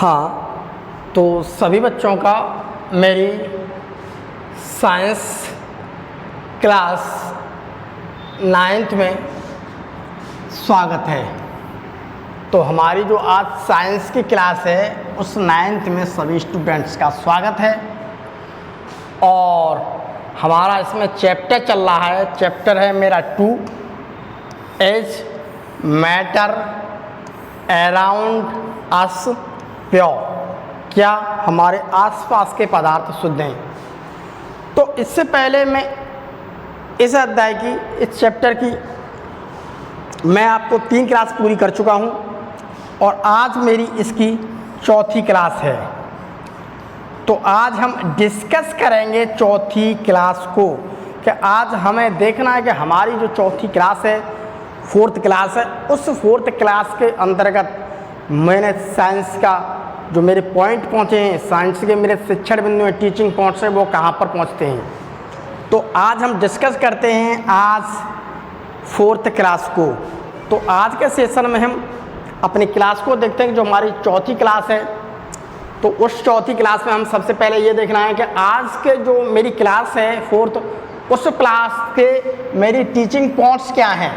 हाँ, तो सभी बच्चों का मेरी साइंस क्लास 9th में स्वागत है। तो हमारी जो आज साइंस की क्लास है उस 9th में सभी स्टूडेंट्स का स्वागत है। और हमारा इसमें चैप्टर चल रहा है, चैप्टर है मेरा 2 as matter around us pure. क्या हमारे आसपास के पदार्थ शुद्ध हैं। तो इससे पहले मैं इस अध्याय की, इस चैप्टर की मैं आपको 3 क्लास पूरी कर चुका हूं और आज मेरी इसकी 4थी क्लास है। तो आज हम डिस्कस करेंगे 4थी क्लास को कि आज हमें देखना है कि हमारी जो 4थी क्लास है, 4th क्लास है, उस 4th क्लास के अंतर्गत मैंने साइंस का जो मेरे पॉइंट पहुँचे हैं, साइंस के मेरे शिक्षण बिंदु में टीचिंग पॉइंट्स हैं, वो कहाँ पर पहुँचते हैं। तो आज हम डिस्कस करते हैं आज 4th क्लास को। तो आज के सेशन में हम अपनी क्लास को देखते हैं कि जो हमारी 4थी क्लास है, तो उस 4थी क्लास में हम सबसे पहले ये देखना है कि आज के जो मेरी क्लास है 4th, उस क्लास के मेरी टीचिंग पॉइंट्स क्या हैं।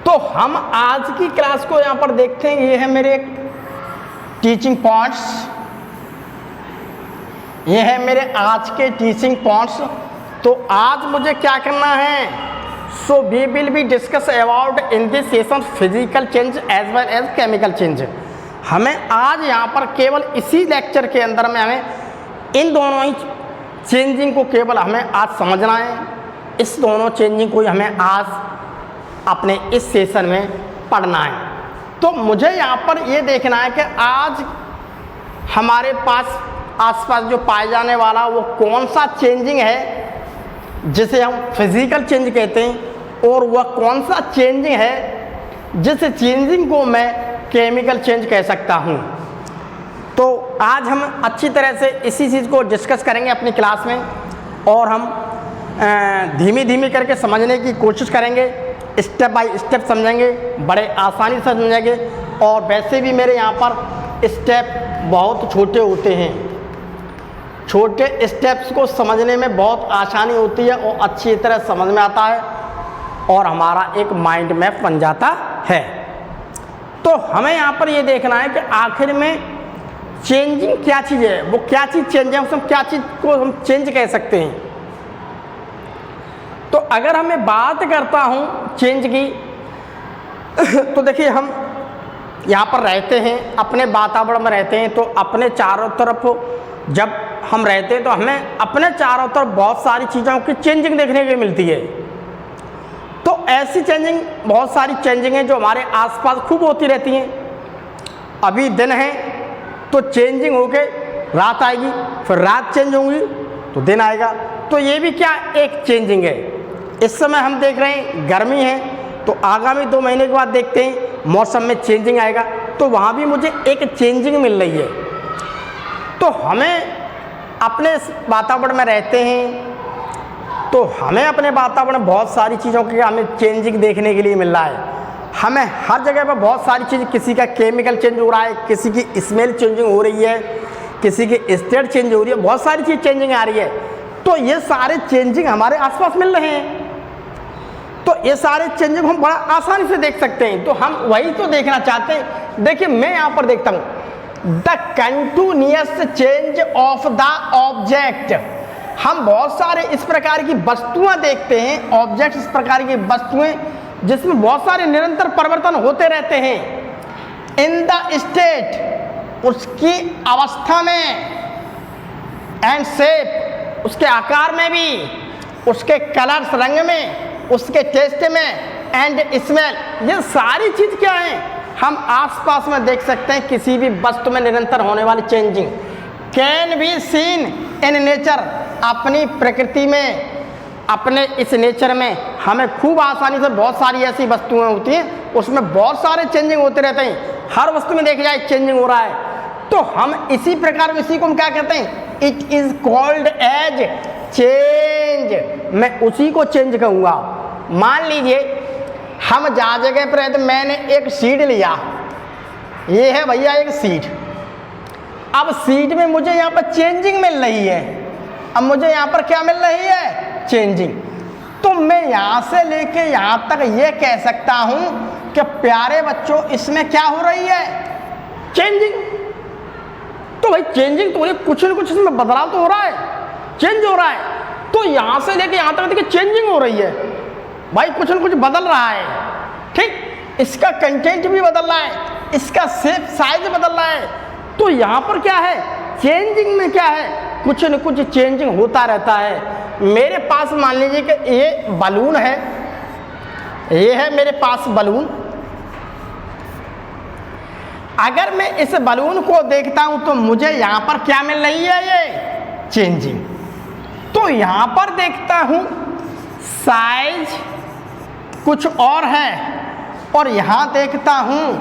तो हम आज की क्लास को यहाँ पर देखते हैं। ये है मेरे टीचिंग पॉइंट्स, ये है मेरे आज के टीचिंग पॉइंट्स। तो आज मुझे क्या करना है, so we will be discuss about in this session physical change as well as chemical change. हमें आज यहाँ पर केवल इसी लेक्चर के अंदर में हमें इन दोनों ही चेंजिंग को केवल हमें आज समझना है। इस दोनों चेंजिंग को हमें आज अपने इस सेशन में पढ़ना है। तो मुझे यहाँ पर ये देखना है कि आज हमारे पास आसपास जो पाए जाने वाला वो कौन सा चेंजिंग है जिसे हम फिजिकल चेंज कहते हैं, और वह कौन सा चेंजिंग है जिस चेंजिंग को मैं केमिकल चेंज कह सकता हूँ। तो आज हम अच्छी तरह से इसी चीज़ को डिस्कस करेंगे अपनी क्लास में, और हम धीमी धीमी करके समझने की कोशिश करेंगे, स्टेप बाय स्टेप समझेंगे, बड़े आसानी से समझेंगे। और वैसे भी मेरे यहाँ पर स्टेप बहुत छोटे होते हैं, छोटे स्टेप्स को समझने में बहुत आसानी होती है और अच्छी तरह समझ में आता है और हमारा एक माइंड मैप बन जाता है। तो हमें यहाँ पर ये देखना है कि आखिर में चेंजिंग क्या चीज़ है, वो क्या चीज़ चेंज है, उसमें क्या चीज़ को हम चेंज कह सकते हैं। तो अगर हमें बात करता हूँ चेंज की, तो देखिए हम यहाँ पर रहते हैं, अपने वातावरण में रहते हैं, तो अपने चारों तरफ जब हम रहते हैं तो हमें अपने चारों तरफ बहुत सारी चीज़ों की चेंजिंग देखने को मिलती है। तो ऐसी चेंजिंग, बहुत सारी चेंजिंग हैं जो हमारे आसपास खूब होती रहती हैं। अभी दिन है तो चेंजिंग होके रात आएगी, फिर रात चेंज होंगी तो दिन आएगा। तो ये भी क्या एक चेंजिंग है। इस समय हम देख रहे हैं गर्मी है, तो आगामी 2 महीने के बाद देखते हैं मौसम में चेंजिंग आएगा, तो वहाँ भी मुझे एक चेंजिंग मिल रही है। तो हमें अपने वातावरण में रहते हैं, तो हमें अपने वातावरण में बहुत सारी चीज़ों की हमें चेंजिंग देखने के लिए मिल रहा है। हमें हर जगह पर बहुत सारी चीज़, किसी का केमिकल चेंज हो रहा है, किसी की स्मेल चेंजिंग हो रही है, किसी की स्टेट चेंज हो रही है, बहुत सारी चीज़ चेंजिंग आ रही है। तो ये सारे चेंजिंग हमारे आसपास मिल रहे हैं। तो ये सारे चेंजिंग हम बड़ा आसानी से देख सकते हैं। तो हम वही तो देखना चाहते हैं। देखिए मैं यहाँ पर देखता हूँ the continuous change of the object. हम बहुत सारे इस प्रकार की वस्तुएं देखते हैं, ऑब्जेक्ट इस प्रकार की वस्तुएं जिसमें बहुत सारे निरंतर परिवर्तन होते रहते हैं। इन द स्टेट, उसकी अवस्था में, एंड शेप, उसके आकार में भी, उसके कलर्स, रंग में, उसके टेस्ट में, एंड स्मेल। ये सारी चीज़ क्या है हम आसपास में देख सकते हैं। किसी भी वस्तु में निरंतर होने वाली changing can be seen in nature. अपनी प्रकृति में, अपने इस नेचर में हमें खूब आसानी से बहुत सारी ऐसी वस्तुएं होती हैं, उसमें बहुत सारे चेंजिंग होते रहते हैं। हर वस्तु में देखा जाए चेंजिंग हो रहा है। तो हम इसी प्रकार, इसी को हम क्या कहते हैं, it is called as change. मैं उसी को चेंज कहूँगा। मान लीजिए हम जहाँ जगह पर है, तो मैंने एक सीड लिया, ये है भैया एक सीड, अब सीड में मुझे यहाँ पर चेंजिंग मिल रही है। अब मुझे यहाँ पर क्या मिल रही है? चेंजिंग। तो मैं यहाँ से लेके यहाँ तक ये कह सकता हूँ कि प्यारे बच्चों इसमें क्या हो रही है? चेंजिंग। तो भाई चेंजिंग तो कुछ न कुछ इसमें बदलाव तो हो रहा है, चेंज हो रहा है। तो यहाँ से लेके यहाँ तक देखिए चेंजिंग हो रही है भाई, कुछ न कुछ बदल रहा है। ठीक, इसका कंटेंट भी बदल रहा है, इसका शेप साइज बदल रहा है। तो यहाँ पर क्या है? चेंजिंग में क्या है? कुछ न कुछ चेंजिंग होता रहता है। मेरे पास मान लीजिए कि ये बलून है, ये है मेरे पास बलून। अगर मैं इस बलून को देखता हूं तो मुझे यहाँ पर क्या मिल रही है? ये चेंजिंग। तो यहाँ पर देखता हूं साइज कुछ और है, और यहाँ देखता हूं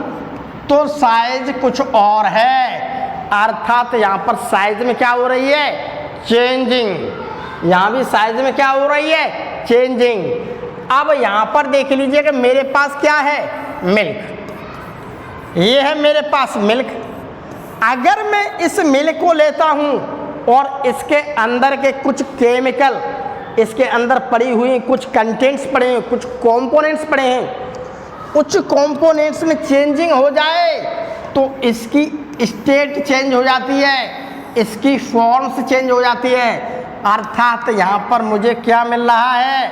तो साइज कुछ और है। अर्थात यहाँ पर साइज में क्या हो रही है? चेंजिंग। यहाँ भी साइज में क्या हो रही है? चेंजिंग। अब यहाँ पर देख लीजिए कि मेरे पास क्या है? मिल्क। ये है मेरे पास मिल्क। अगर मैं इस मिल्क को लेता हूँ और इसके अंदर के कुछ केमिकल, इसके अंदर पड़ी हुई कुछ कंटेंट्स पड़े हैं, कुछ कंपोनेंट्स पड़े हैं, उच्च कंपोनेंट्स में चेंजिंग हो जाए तो इसकी स्टेट चेंज हो जाती है, इसकी फॉर्म्स चेंज हो जाती है। अर्थात यहाँ पर मुझे क्या मिल रहा है?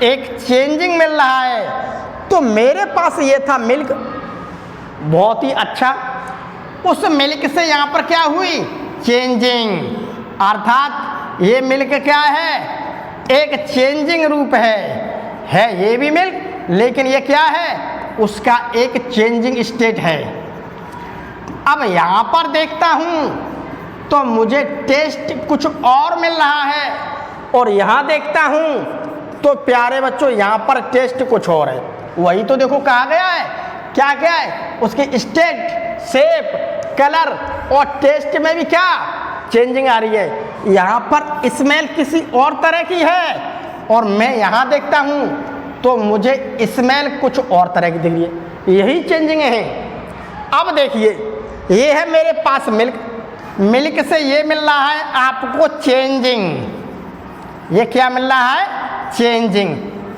एक चेंजिंग मिल रहा है। तो मेरे पास ये था मिल्क, बहुत ही अच्छा। उस मिल्क से यहाँ पर क्या हुई? चेंजिंग। अर्थात ये मिल्क क्या है? एक चेंजिंग रूप है ये भी मिल्क, लेकिन ये क्या है? उसका एक चेंजिंग स्टेट है। अब यहाँ पर देखता हूँ तो मुझे टेस्ट कुछ और मिल रहा है, और यहाँ देखता हूँ तो प्यारे बच्चों यहाँ पर टेस्ट कुछ और है। वही तो देखो कहा गया है, क्या क्या है? उसकी स्टेट, शेप, कलर और टेस्ट में भी क्या चेंजिंग आ रही है। यहाँ पर स्मेल किसी और तरह की है, और मैं यहाँ देखता हूँ तो मुझे स्मेल कुछ और तरह की दिख रही है। यही चेंजिंग है। अब देखिए, ये है मेरे पास मिल्क, मिल्क से ये मिल रहा है आपको चेंजिंग। ये क्या मिल रहा है? चेंजिंग।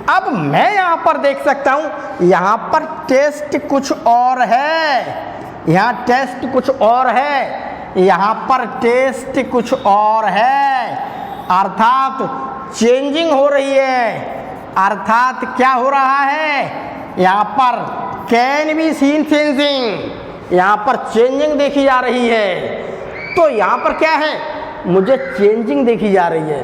अब मैं यहाँ पर देख सकता हूँ, यहाँ पर टेस्ट कुछ और है, यहाँ टेस्ट कुछ और है, यहाँ पर टेस्ट कुछ और है। अर्थात चेंजिंग हो रही है। अर्थात क्या हो रहा है? यहाँ पर कैन बी सीन चेंजिंग, यहाँ पर चेंजिंग देखी जा रही है। तो यहाँ पर क्या है? मुझे चेंजिंग देखी जा रही है।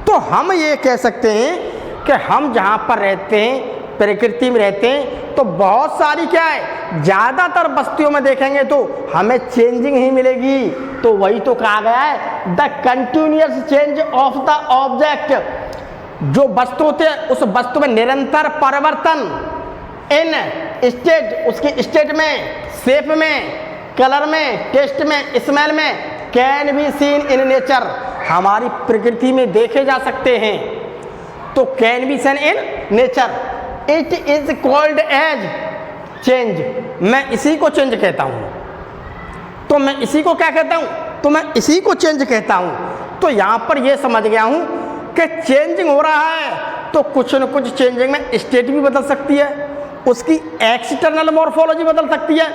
तो हम ये कह सकते हैं कि हम जहाँ पर रहते हैं, प्रकृति में रहते हैं, तो बहुत सारी क्या है, ज़्यादातर बस्तियों में देखेंगे तो हमें चेंजिंग ही मिलेगी। तो वही तो कहा गया है, the continuous change of the object. जो वस्तु होते हैं उस वस्तु में निरंतर परिवर्तन इन स्टेट, उसकी स्टेट में, शेप में, कलर में, टेस्ट में, स्मेल में, can be seen in nature, हमारी प्रकृति में देखे जा सकते हैं। तो can be seen in nature, it is called as change. मैं इसी को चेंज कहता हूँ। तो मैं इसी को क्या कहता हूँ? तो मैं इसी को चेंज कहता हूँ। तो यहाँ पर ये समझ गया हूँ कि चेंजिंग हो रहा है तो कुछ न कुछ चेंजिंग में स्टेट भी बदल सकती है, उसकी एक्सटर्नल मॉर्फोलॉजी बदल सकती है,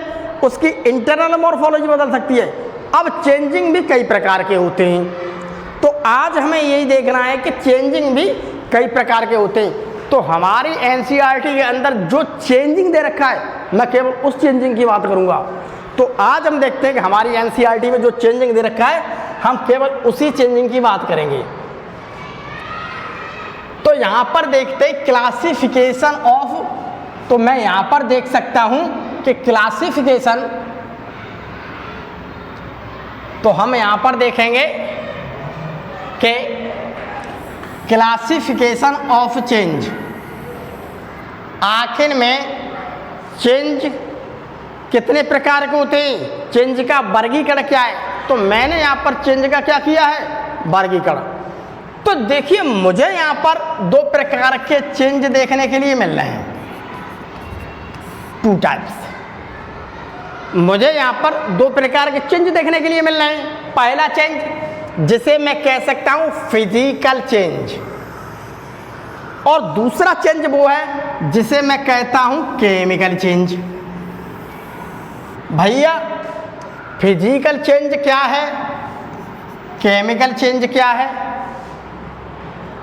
उसकी इंटरनल मॉर्फोलॉजी बदल सकती है। अब चेंजिंग भी कई प्रकार के होते हैं। तो आज हमें यही देखना है कि चेंजिंग भी कई प्रकार के होते हैं। तो हमारी एनसीईआरटी के अंदर जो चेंजिंग दे रखा है, मैं केवल उस चेंजिंग की बात करूंगा। तो आज हम देखते हैं कि हमारी एनसीईआरटी में जो चेंजिंग दे रखा है, हम केवल उसी चेंजिंग की बात करेंगे। तो यहाँ पर देखते हैं क्लासिफिकेशन ऑफ। तो मैं यहाँ पर देख सकता हूँ कि क्लासिफिकेशन, तो हम यहाँ पर देखेंगे कि क्लासिफिकेशन ऑफ चेंज। आखिर में चेंज कितने प्रकार के होते हैं, चेंज का वर्गीकरण क्या है। तो मैंने यहाँ पर चेंज का क्या किया है? वर्गीकरण। तो देखिए, मुझे यहाँ पर दो प्रकार के चेंज देखने के लिए मिल रहे हैं, टू टाइप्स। मुझे यहाँ पर दो प्रकार के चेंज देखने के लिए मिल रहे हैं। पहला चेंज जिसे मैं कह सकता हूँ फिजिकल चेंज, और दूसरा चेंज वो है जिसे मैं कहता हूँ केमिकल चेंज। भैया फिजिकल चेंज क्या है, केमिकल चेंज क्या है?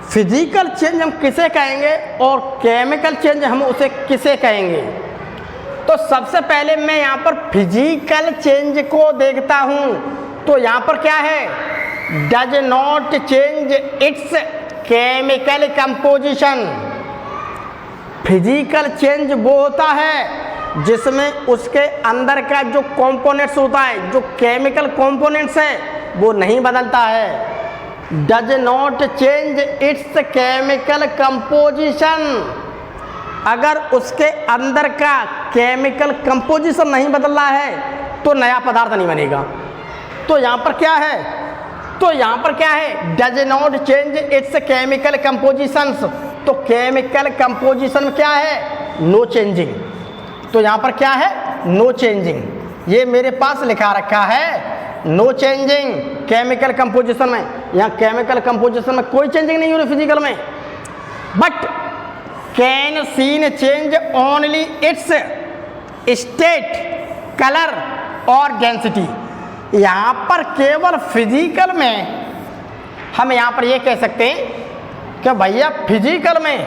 फिजिकल चेंज हम किसे कहेंगे और केमिकल चेंज हम उसे किसे कहेंगे? तो सबसे पहले मैं यहाँ पर फिजिकल चेंज को देखता हूँ, तो यहाँ पर क्या है, does not change it's chemical composition. Physical change वो होता है जिसमें उसके अंदर का जो कंपोनेंट्स होता है, जो केमिकल कंपोनेंट्स है, वो नहीं बदलता है। Does not change it's chemical composition. अगर उसके अंदर का केमिकल कंपोजिशन नहीं बदल रहा है तो नया पदार्थ नहीं बनेगा। तो यहाँ पर क्या है, तो यहाँ पर क्या है, does not change it's chemical compositions. तो केमिकल कंपोजिशन में क्या है, नो चेंजिंग। तो यहाँ पर क्या है, नो चेंजिंग। ये मेरे पास लिखा रखा है नो चेंजिंग केमिकल कंपोजिशन में। यहाँ केमिकल कंपोजिशन में कोई चेंजिंग नहीं हो रही फिजिकल में। But can seen change only it's state, colour और डेंसिटी। यहाँ पर केवल फिजिकल में हम यहाँ पर ये कह सकते हैं कि भैया फिजिकल में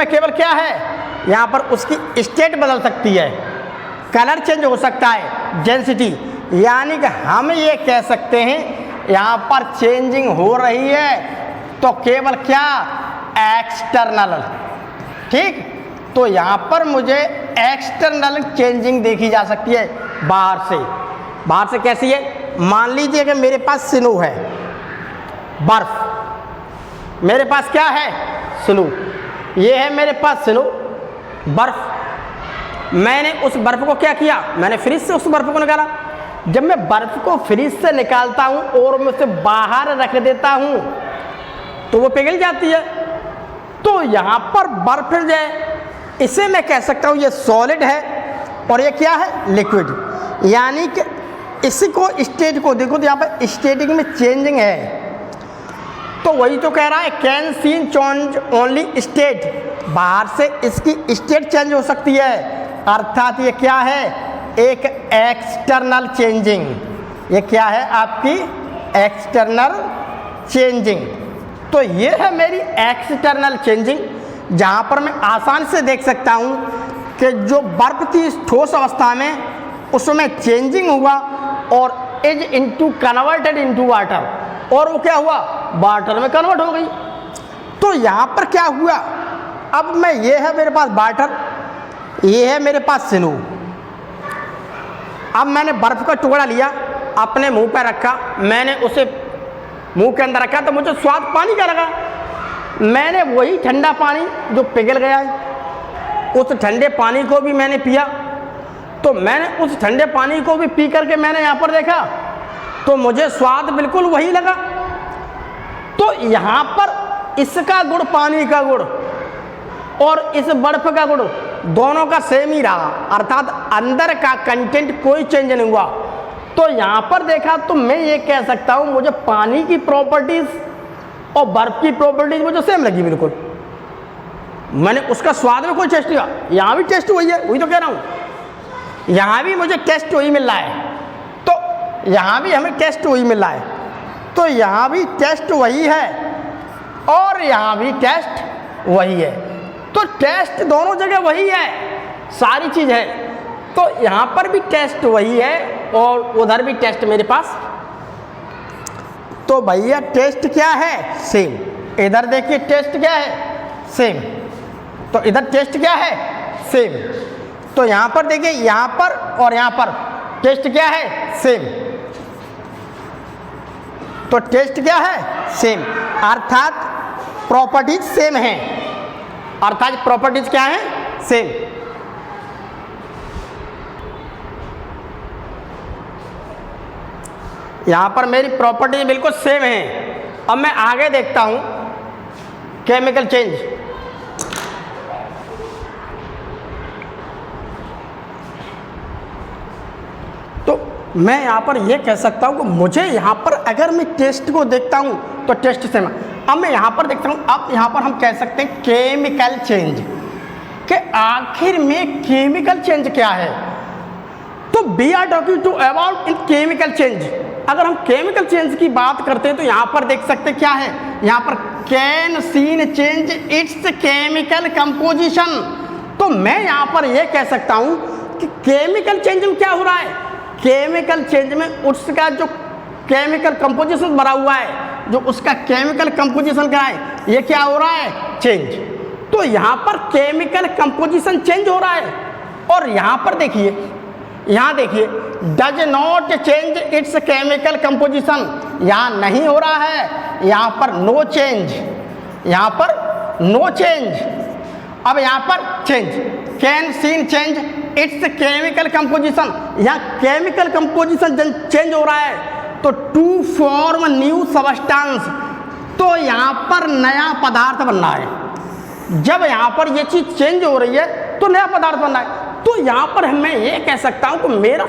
केवल क्या है, यहाँ पर उसकी स्टेट बदल सकती है, कलर चेंज हो सकता है, डेंसिटी। यानी कि हम ये कह सकते हैं यहाँ पर चेंजिंग हो रही है तो केवल क्या, एक्सटर्नल। ठीक, तो यहाँ पर मुझे एक्सटर्नल चेंजिंग देखी जा सकती है बाहर से। बाहर से कैसी है, मान लीजिए कि मेरे पास स्नो है, बर्फ। मेरे पास क्या है, स्नो। ये है मेरे पास स्नो, बर्फ। मैंने उस बर्फ को क्या किया, मैंने फ्रिज से उस बर्फ को निकाला। जब मैं बर्फ को फ्रिज से निकालता हूँ और मैं उसे बाहर रख देता हूँ तो वो पिघल जाती है। तो यहाँ पर बर्फ जो है, इसे मैं कह सकता हूँ ये सॉलिड है और ये क्या है, लिक्विड। यानी कि इसी को, स्टेट को देखो तो यहाँ पर स्टेटिंग में चेंजिंग है। तो वही तो कह रहा है can seen change only state. बाहर से इसकी स्टेट चेंज हो सकती है, अर्थात ये क्या है, एक एक्सटर्नल चेंजिंग। ये क्या है, आपकी एक्सटर्नल चेंजिंग। तो ये है मेरी एक्सटर्नल चेंजिंग, जहाँ पर मैं आसानी से देख सकता हूँ कि जो बर्फ थी ठोस अवस्था में, उसमें चेंजिंग हुआ और is into converted into water, और वो क्या हुआ, वाटर में कन्वर्ट हो गई। तो यहाँ पर क्या हुआ, अब मैं, ये है मेरे पास वाटर, ये है मेरे पास स्नो। अब मैंने बर्फ का टुकड़ा लिया, अपने मुंह पर रखा, मैंने उसे मुंह के अंदर रखा तो मुझे स्वाद पानी का लगा। मैंने वही ठंडा पानी जो पिघल गया है, उस ठंडे पानी को भी मैंने पिया। तो मैंने उस ठंडे पानी को भी पी करके मैंने यहाँ पर देखा तो मुझे स्वाद बिल्कुल वही लगा। तो यहाँ पर इसका गुण, पानी का गुण, और इस बर्फ का गुण दोनों का सेम ही रहा, अर्थात अंदर का कंटेंट कोई चेंज नहीं हुआ। तो यहाँ पर देखा तो मैं ये कह सकता हूँ मुझे पानी की प्रॉपर्टीज और बर्फ की प्रॉपर्टीज मुझे सेम लगी बिल्कुल। मैंने उसका स्वाद में कोई टेस्ट किया, यहाँ भी टेस्ट वही है, वही तो कह रहा हूँ, यहाँ भी मुझे टेस्ट वही मिल रहा है। तो यहाँ भी हमें टेस्ट वही मिल रहा है, तो यहाँ भी टेस्ट वही है और यहाँ भी टेस्ट वही है। तो टेस्ट दोनों जगह वही है, सारी चीज़ है। तो यहाँ पर भी टेस्ट वही है और उधर भी टेस्ट मेरे पास। तो भैया टेस्ट क्या है, सेम। इधर देखिए टेस्ट क्या है, सेम। तो इधर टेस्ट क्या है, सेम। तो यहाँ पर देखिए, यहाँ पर और यहाँ पर टेस्ट क्या है, सेम। तो टेस्ट क्या है, सेम, अर्थात प्रॉपर्टीज सेम हैं, अर्थात प्रॉपर्टीज क्या है, सेम। यहाँ पर मेरी प्रॉपर्टीज बिल्कुल सेम है। अब मैं आगे देखता हूँ केमिकल चेंज। मैं यहाँ पर ये कह सकता हूँ कि मुझे यहाँ पर अगर मैं टेस्ट को देखता हूँ तो टेस्ट से अब मैं यहाँ पर देखता हूँ, अब यहाँ पर हम कह सकते हैं केमिकल चेंज, कि आखिर में केमिकल चेंज क्या है। तो we are talking to about in chemical change. अगर हम केमिकल चेंज की बात करते हैं तो यहाँ पर देख सकते हैं क्या है, यहाँ पर can seen change it's chemical composition. तो मैं यहाँ पर ये कह सकता हूँ कि केमिकल चेंज में क्या हो रहा है, केमिकल चेंज में उसका जो केमिकल कंपोजिशन बना हुआ है, जो उसका केमिकल कंपोजिशन क्या है, ये क्या हो रहा है, चेंज। तो यहाँ पर केमिकल कंपोजिशन चेंज हो रहा है। और यहाँ पर देखिए, यहाँ देखिए does not change it's chemical composition, यहाँ नहीं हो रहा है, यहाँ पर नो चेंज, यहाँ पर नो चेंज। अब यहाँ पर change, can seen change it's chemical composition, यहाँ केमिकल कंपोजिशन चेंज हो रहा है। तो टू फॉर्म न्यू सबस्टेंस, तो यहाँ पर नया पदार्थ बनना है। जब यहाँ पर ये चीज़ चेंज हो रही है तो नया पदार्थ बनना है। तो यहाँ पर मैं ये कह सकता हूँ कि मेरा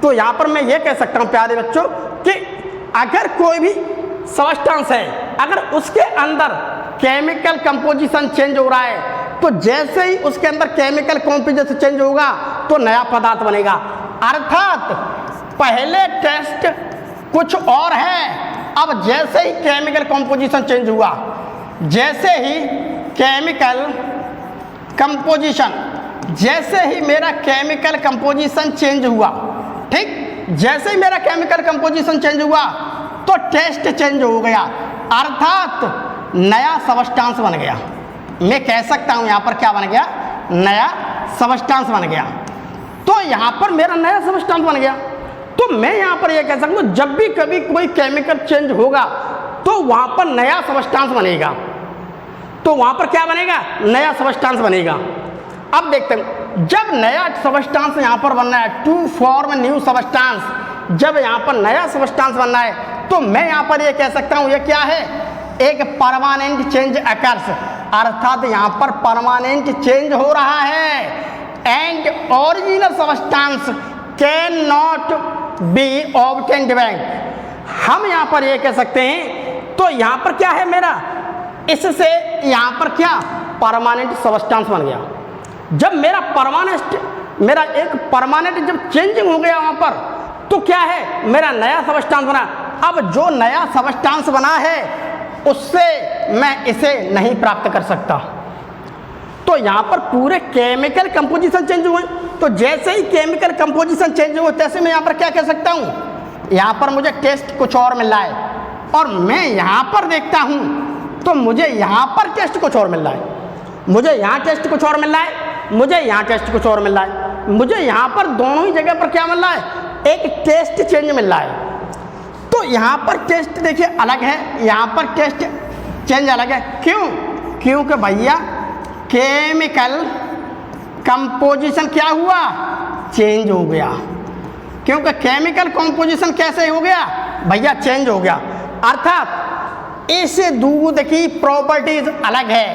तो यहाँ पर मैं ये कह सकता हूँ प्यारे बच्चों कि अगर कोई भी सबस्टेंस है, अगर उसके अंदर केमिकल कंपोजिशन चेंज हो रहा है, तो जैसे ही उसके अंदर केमिकल कंपोजिशन चेंज होगा तो नया पदार्थ बनेगा। अर्थात पहले टेस्ट कुछ और है, अब जैसे ही केमिकल कंपोजिशन चेंज हुआ, जैसे ही केमिकल कंपोजिशन, जैसे ही मेरा केमिकल कंपोजिशन चेंज हुआ, ठीक, जैसे ही मेरा केमिकल कंपोजिशन चेंज हुआ तो टेस्ट चेंज हो गया, अर्थात नया सबस्टेंस बन गया। मैं कह सकता हूँ यहाँ पर क्या बन गया, नया सबस्टेंस बन गया। तो यहाँ पर मेरा नया सबस्टेंस बन गया। तो मैं यहाँ पर यह कह सकता हूँ जब भी कभी कोई केमिकल चेंज होगा तो वहाँ पर नया सबस्टेंस बनेगा। तो वहाँ पर क्या बनेगा, नया सबस्टेंस बनेगा। अब देखते हैं, जब नया सबस्टेंस यहाँ पर बनना है, टू फॉर्म न्यू सबस्टेंस, जब यहाँ पर नया सबस्टेंस बनना है तो मैं यहाँ पर ये कह सकता हूँ ये क्या है, एक परमानेंट चेंज अकर्स, अर्थात यहाँ पर परमानेंट चेंज हो रहा है। And original substance can not be obtained back, हम यहाँ पर ये कह सकते हैं। तो यहाँ पर क्या है मेरा, इससे यहाँ पर क्या परमानेंट सबस्टेंस बन गया। जब मेरा एक परमानेंट जब चेंजिंग हो गया वहाँ पर, तो क्या है, मेरा नया सबस्टेंस बना। अब जो नया सबस्टेंस बना है उससे मैं इसे नहीं प्राप्त कर सकता। तो यहाँ पर पूरे केमिकल कंपोजिशन चेंज हुए। तो जैसे ही केमिकल कंपोजिशन चेंज हुए तैसे मैं यहाँ पर क्या कह सकता हूँ, यहाँ पर मुझे टेस्ट कुछ और मिल रहा है, और मैं यहाँ पर देखता हूँ तो मुझे यहाँ पर टेस्ट कुछ और मिल रहा है, मुझे यहाँ टेस्ट कुछ और मिल रहा है, मुझे यहाँ टेस्ट कुछ और मिल रहा है, मुझे यहाँ पर दोनों ही जगह पर क्या मिल रहा है, एक टेस्ट चेंज मिल रहा है। तो यहाँ पर टेस्ट देखिए अलग है, यहाँ पर टेस्ट चेंज अलग है। क्यों, क्योंकि भैया केमिकल कंपोजिशन क्या हुआ, चेंज हो गया। क्योंकि केमिकल कंपोजिशन कैसे हो गया भैया, चेंज हो गया। अर्थात इस दूध की प्रॉपर्टीज अलग है,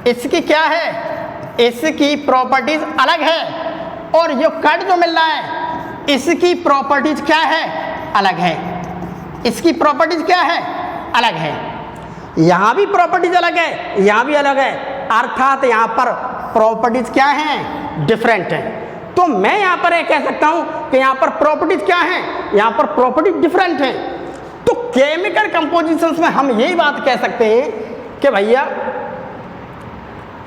इसकी क्या है, इसकी प्रॉपर्टीज अलग है, और ये कर्ड जो मिल रहा है इसकी प्रॉपर्टीज क्या है, अलग है। इसकी प्रॉपर्टीज क्या है, अलग है। यहाँ भी प्रॉपर्टीज अलग है, यहाँ भी अलग है, अर्थात यहाँ पर प्रॉपर्टीज क्या हैं, डिफरेंट हैं। तो मैं यहाँ पर ये कह सकता हूँ कि यहाँ पर प्रॉपर्टीज क्या हैं, यहाँ पर प्रॉपर्टीज डिफरेंट हैं। तो केमिकल कंपोजिशंस में हम यही बात कह सकते हैं कि भैया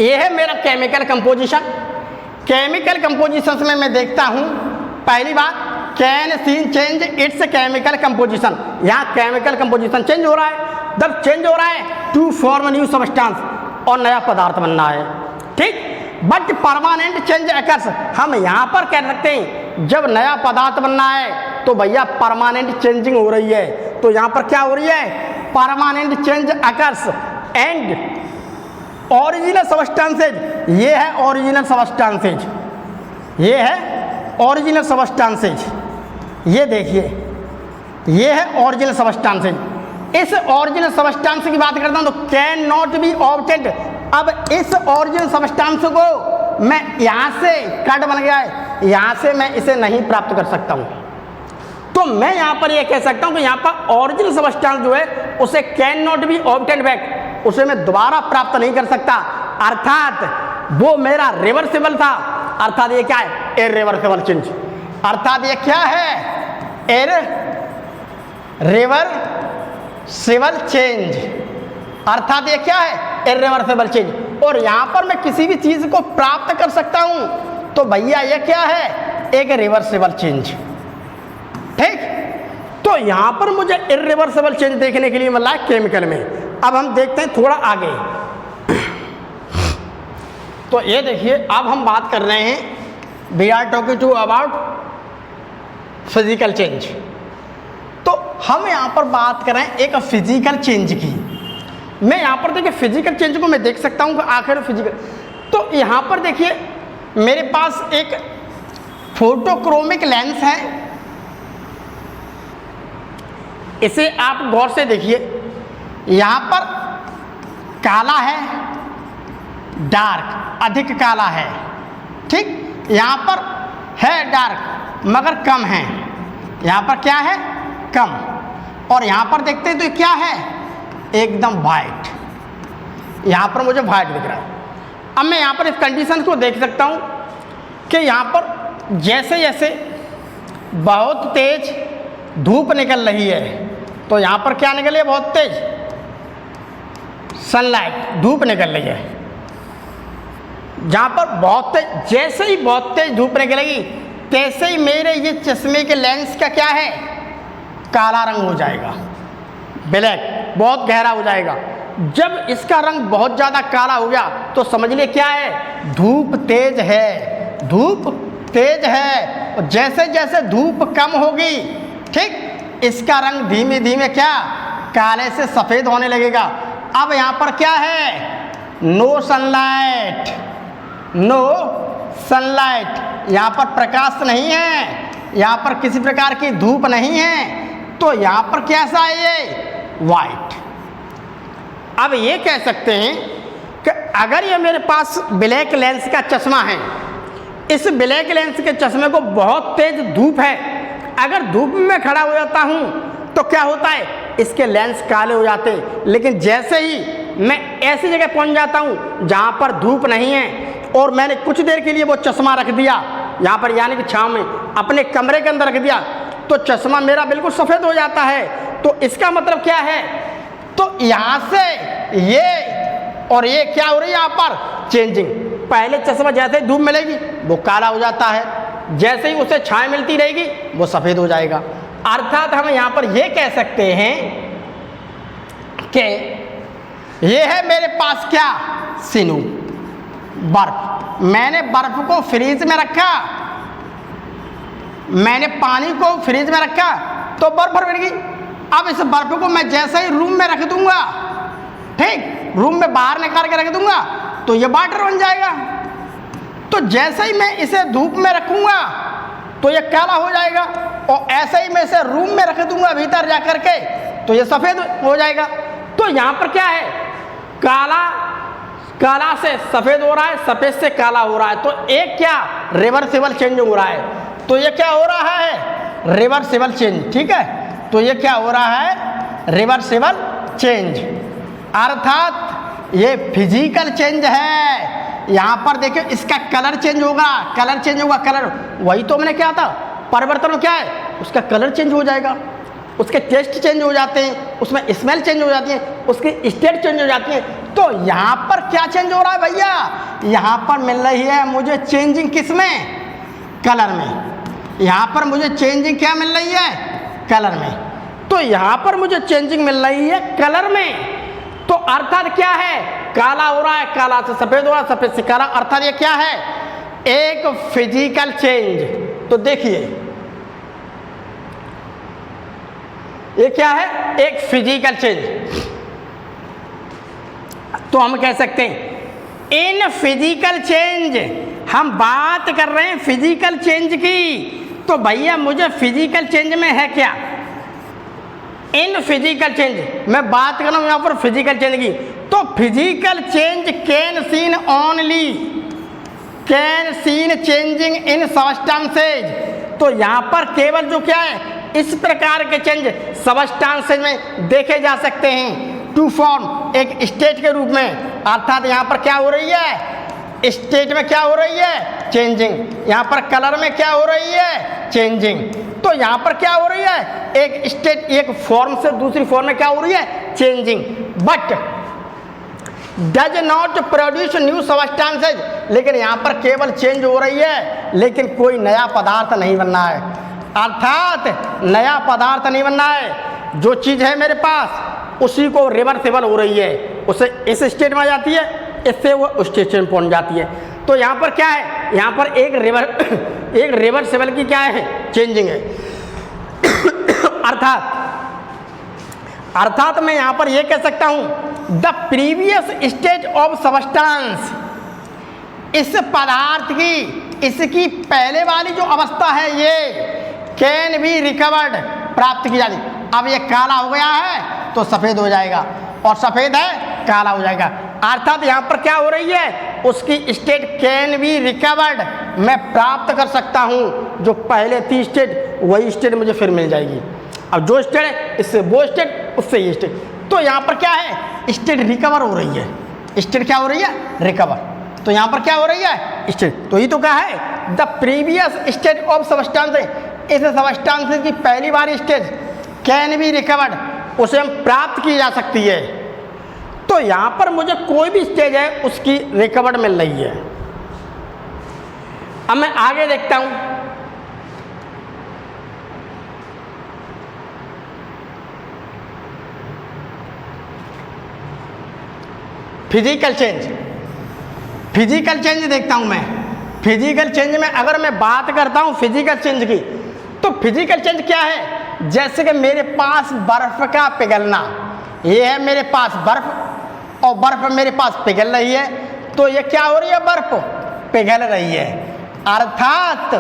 ये है मेरा केमिकल कंपोजिशन। केमिकल कंपोजिशंस में मैं देखता हूँ, पहली बात can seen change it's chemical composition, यहाँ केमिकल कंपोजिशन चेंज हो रहा है। जब चेंज हो रहा है टू फॉर्म न्यू सबस्टेंस, और नया पदार्थ बनना है, ठीक। बट परमानेंट चेंज अकर्स, हम यहाँ पर कह सकते हैं जब नया पदार्थ बनना है तो भैया परमानेंट चेंजिंग हो रही है। तो यहाँ पर क्या हो रही है, permanent change occurs. And original substances, ये है ओरिजिनल सबस्टेंसेज, ये है ओरिजिनल सबस्टेंसेज, ये देखिए ये है ओरिजिनल सबस्टेंसेज। इस ओरिजिनल सबस्टेंस की बात करता हूँ तो कैन नॉट बी ऑब्टेन्ड। अब इस ओरिजिनल सबस्टेंस को मैं यहाँ से कर्ड बन गया है, यहाँ से मैं इसे नहीं प्राप्त कर सकता हूँ। तो मैं यहाँ पर ये कह सकता हूँ कि यहाँ पर ओरिजिनल सबस्टेंस जो है उसे can not be obtained back, उसे मैं दोबारा प्राप्त नहीं कर सकता, अर्थात वो मेरा रिवर्सिबल था, अर्थात ये क्या है, इररिवर्सिबल चेंज। अर्थात ये क्या है, इररिवर्सिबल चेंज, अर्थात ये क्या है, इररिवर्सिबल चेंज। और यहाँ पर मैं किसी भी चीज़ को प्राप्त कर सकता हूँ, तो भैया ये क्या है, एक रिवर्सिबल चेंज। ठीक, तो यहाँ पर मुझे इररिवर्सिबल चेंज देखने के लिए मिला है केमिकल में। अब हम देखते हैं थोड़ा आगे। तो ये देखिए, अब हम बात कर रहे हैं, we are talking to about physical change. तो हम यहाँ पर बात कर रहे हैं एक फिजिकल चेंज की। मैं यहाँ पर देखिए फिजिकल चेंज को मैं देख सकता हूँ कि आखिर फिजिकल, तो यहाँ पर देखिए मेरे पास एक फोटोक्रोमिक लेंस है, इसे आप गौर से देखिए, यहाँ पर काला है, डार्क, अधिक काला है, ठीक, यहाँ पर है डार्क मगर कम है, यहाँ पर क्या है, कम, और यहाँ पर देखते हैं तो क्या है, एकदम वाइट, यहाँ पर मुझे वाइट दिख रहा है। अब मैं यहाँ पर इस कंडीशन को देख सकता हूँ कि यहाँ पर जैसे जैसे बहुत तेज धूप निकल रही है, तो यहाँ पर क्या निकल रही है, बहुत तेज सनलाइट, धूप निकल रही है। जहाँ पर बहुत तेज, जैसे ही बहुत तेज धूप निकलेगी तैसे ही मेरे ये चश्मे के लेंस का क्या है, काला रंग हो जाएगा, ब्लैक, बहुत गहरा हो जाएगा। जब इसका रंग बहुत ज़्यादा काला हो गया तो समझ लिए क्या है, धूप तेज है, धूप तेज है। और जैसे जैसे धूप कम होगी, ठीक, इसका रंग धीमे धीमे क्या, काले से सफ़ेद होने लगेगा। अब यहाँ पर क्या है, नो सनलाइट, नो सनलाइट, यहाँ पर प्रकाश नहीं है, यहाँ पर किसी प्रकार की धूप नहीं है, तो यहाँ पर कैसा है, ये वाइट। अब ये कह सकते हैं कि अगर ये मेरे पास ब्लैक लेंस का चश्मा है, इस ब्लैक लेंस के चश्मे को बहुत तेज धूप है, अगर धूप में खड़ा हो जाता हूँ तो क्या होता है, इसके लेंस काले हो जाते हैं। लेकिन जैसे ही मैं ऐसी जगह पहुँच जाता हूँ जहाँ पर धूप नहीं है और मैंने कुछ देर के लिए वो चश्मा रख दिया यहाँ पर, यानी कि छाँव में अपने कमरे के अंदर रख दिया, तो चश्मा मेरा बिल्कुल सफ़ेद हो जाता है। तो इसका मतलब क्या है, तो यहाँ से ये और ये क्या हो रही है, यहाँ पर चेंजिंग। पहले चश्मा जैसे ही धूप मिलेगी वो काला हो जाता है, जैसे ही उसे छाया मिलती रहेगी वो सफ़ेद हो जाएगा। अर्थात हम यहाँ पर ये कह सकते हैं कि ये है मेरे पास क्या, सिनू, बर्फ। मैंने बर्फ को फ्रीज में रखा, मैंने पानी को फ्रीज में रखा तो बर्फ बन गई। अब इस बर्फ को मैं जैसे ही रूम में रख दूंगा, ठीक, रूम में बाहर निकाल के रख दूंगा तो ये वाटर बन जाएगा। तो जैसे ही मैं इसे धूप में रखूंगा तो ये काला हो जाएगा, और ऐसे ही मैं इसे रूम में रख दूंगा भीतर जा कर के तो ये सफ़ेद हो जाएगा। तो यहाँ पर क्या है, काला, काला से सफ़ेद हो रहा है, सफ़ेद से काला हो रहा है, तो एक क्या, रिवर्सिबल चेंज हो रहा है। तो ये क्या हो रहा है, रिवर्सिबल चेंज, ठीक है। तो ये क्या हो रहा है, रिवर्सिबल चेंज, अर्थात ये फिजिकल चेंज है। यहाँ पर देखिए इसका कलर चेंज होगा, कलर चेंज होगा, कलर, वही तो मैंने क्या था, परिवर्तन क्या है, उसका कलर चेंज हो जाएगा, उसके टेस्ट चेंज हो जाते हैं, उसमें स्मेल चेंज हो जाती है, उसकी स्टेट चेंज हो जाती है। तो यहाँ पर क्या चेंज हो रहा है भैया, यहाँ पर मिल रही है मुझे चेंजिंग, किस में, कलर में। यहाँ पर मुझे चेंजिंग क्या मिल रही है, कलर में। तो यहाँ पर मुझे चेंजिंग मिल रही है कलर में, तो अर्थात क्या है, काला हो रहा है, काला से सफ़ेद हो रहा है, सफ़ेद से काला, अर्थात ये क्या है, एक फिजिकल चेंज। तो देखिए ये क्या है, एक फिजिकल चेंज। तो हम कह सकते हैं इन फिजिकल चेंज, हम बात कर रहे हैं फिजिकल चेंज की, तो भैया मुझे फिजिकल चेंज में है क्या, इन फिजिकल चेंज, मैं बात कर रहा हूँ यहाँ पर फिजिकल चेंज की। तो physical change can seen only, can seen changing in substances. तो यहाँ पर केवल जो क्या है, इस प्रकार के चेंज सबस्टांसेज में देखे जा सकते हैं टू फॉर्म, एक स्टेट के रूप में। अर्थात यहाँ पर क्या हो रही है, स्टेट में क्या हो रही है, चेंजिंग। यहाँ पर कलर में क्या हो रही है, चेंजिंग। तो यहाँ पर क्या हो रही है, एक स्टेट एक फॉर्म से दूसरी फॉर्म में क्या हो रही है, changing. But does not produce new substances. लेकिन यहाँ पर केवल चेंज हो रही है, लेकिन कोई नया पदार्थ नहीं बनना है। अर्थात नया पदार्थ नहीं बनना है, जो चीज़ है मेरे पास उसी को रिवर्सिबल हो रही है, उसे इस स्टेट में आ जाती है, इससे वो उस स्टेट में पहुँच जाती है। तो यहाँ पर क्या है, यहाँ पर एक रिवर्सिबल की क्या है, चेंजिंग है। अर्थात मैं यहाँ पर ये कह सकता हूँ the previous state of substance, इस पदार्थ की, इसकी पहले वाली जो अवस्था है ये कैन बी रिकवर्ड, प्राप्त की जाती। अब ये काला हो गया है तो सफ़ेद हो जाएगा, और सफ़ेद है काला हो जाएगा। अर्थात यहाँ पर क्या हो रही है, उसकी स्टेट कैन बी रिकवर्ड, मैं प्राप्त कर सकता हूँ। जो पहले थी स्टेट वही स्टेट मुझे फिर मिल जाएगी। अब जो स्टेट है इससे वो स्टेट, उससे ये स्टेट। तो यहाँ पर क्या है, स्टेट रिकवर हो रही है। स्टेट क्या हो रही है, रिकवर। तो यहाँ पर क्या हो रही है, स्टेट। तो ये तो क्या है, the previous state of substance, इस सबस्टांस की पहली बार स्टेट कैन बी रिकवर्ड, उसे हम प्राप्त की जा सकती है। तो यहाँ पर मुझे कोई भी स्टेज है उसकी रिकवर्ड मिल रही है। अब मैं आगे देखता हूँ, फिजिकल चेंज। फिजिकल चेंज देखता हूं मैं। फिजिकल चेंज में अगर मैं बात करता हूं फिजिकल चेंज की, तो फिजिकल चेंज क्या है, जैसे कि मेरे पास बर्फ का पिघलना, ये है मेरे पास बर्फ, और बर्फ मेरे पास पिघल रही है। तो ये क्या हो रही है, बर्फ पिघल रही है, अर्थात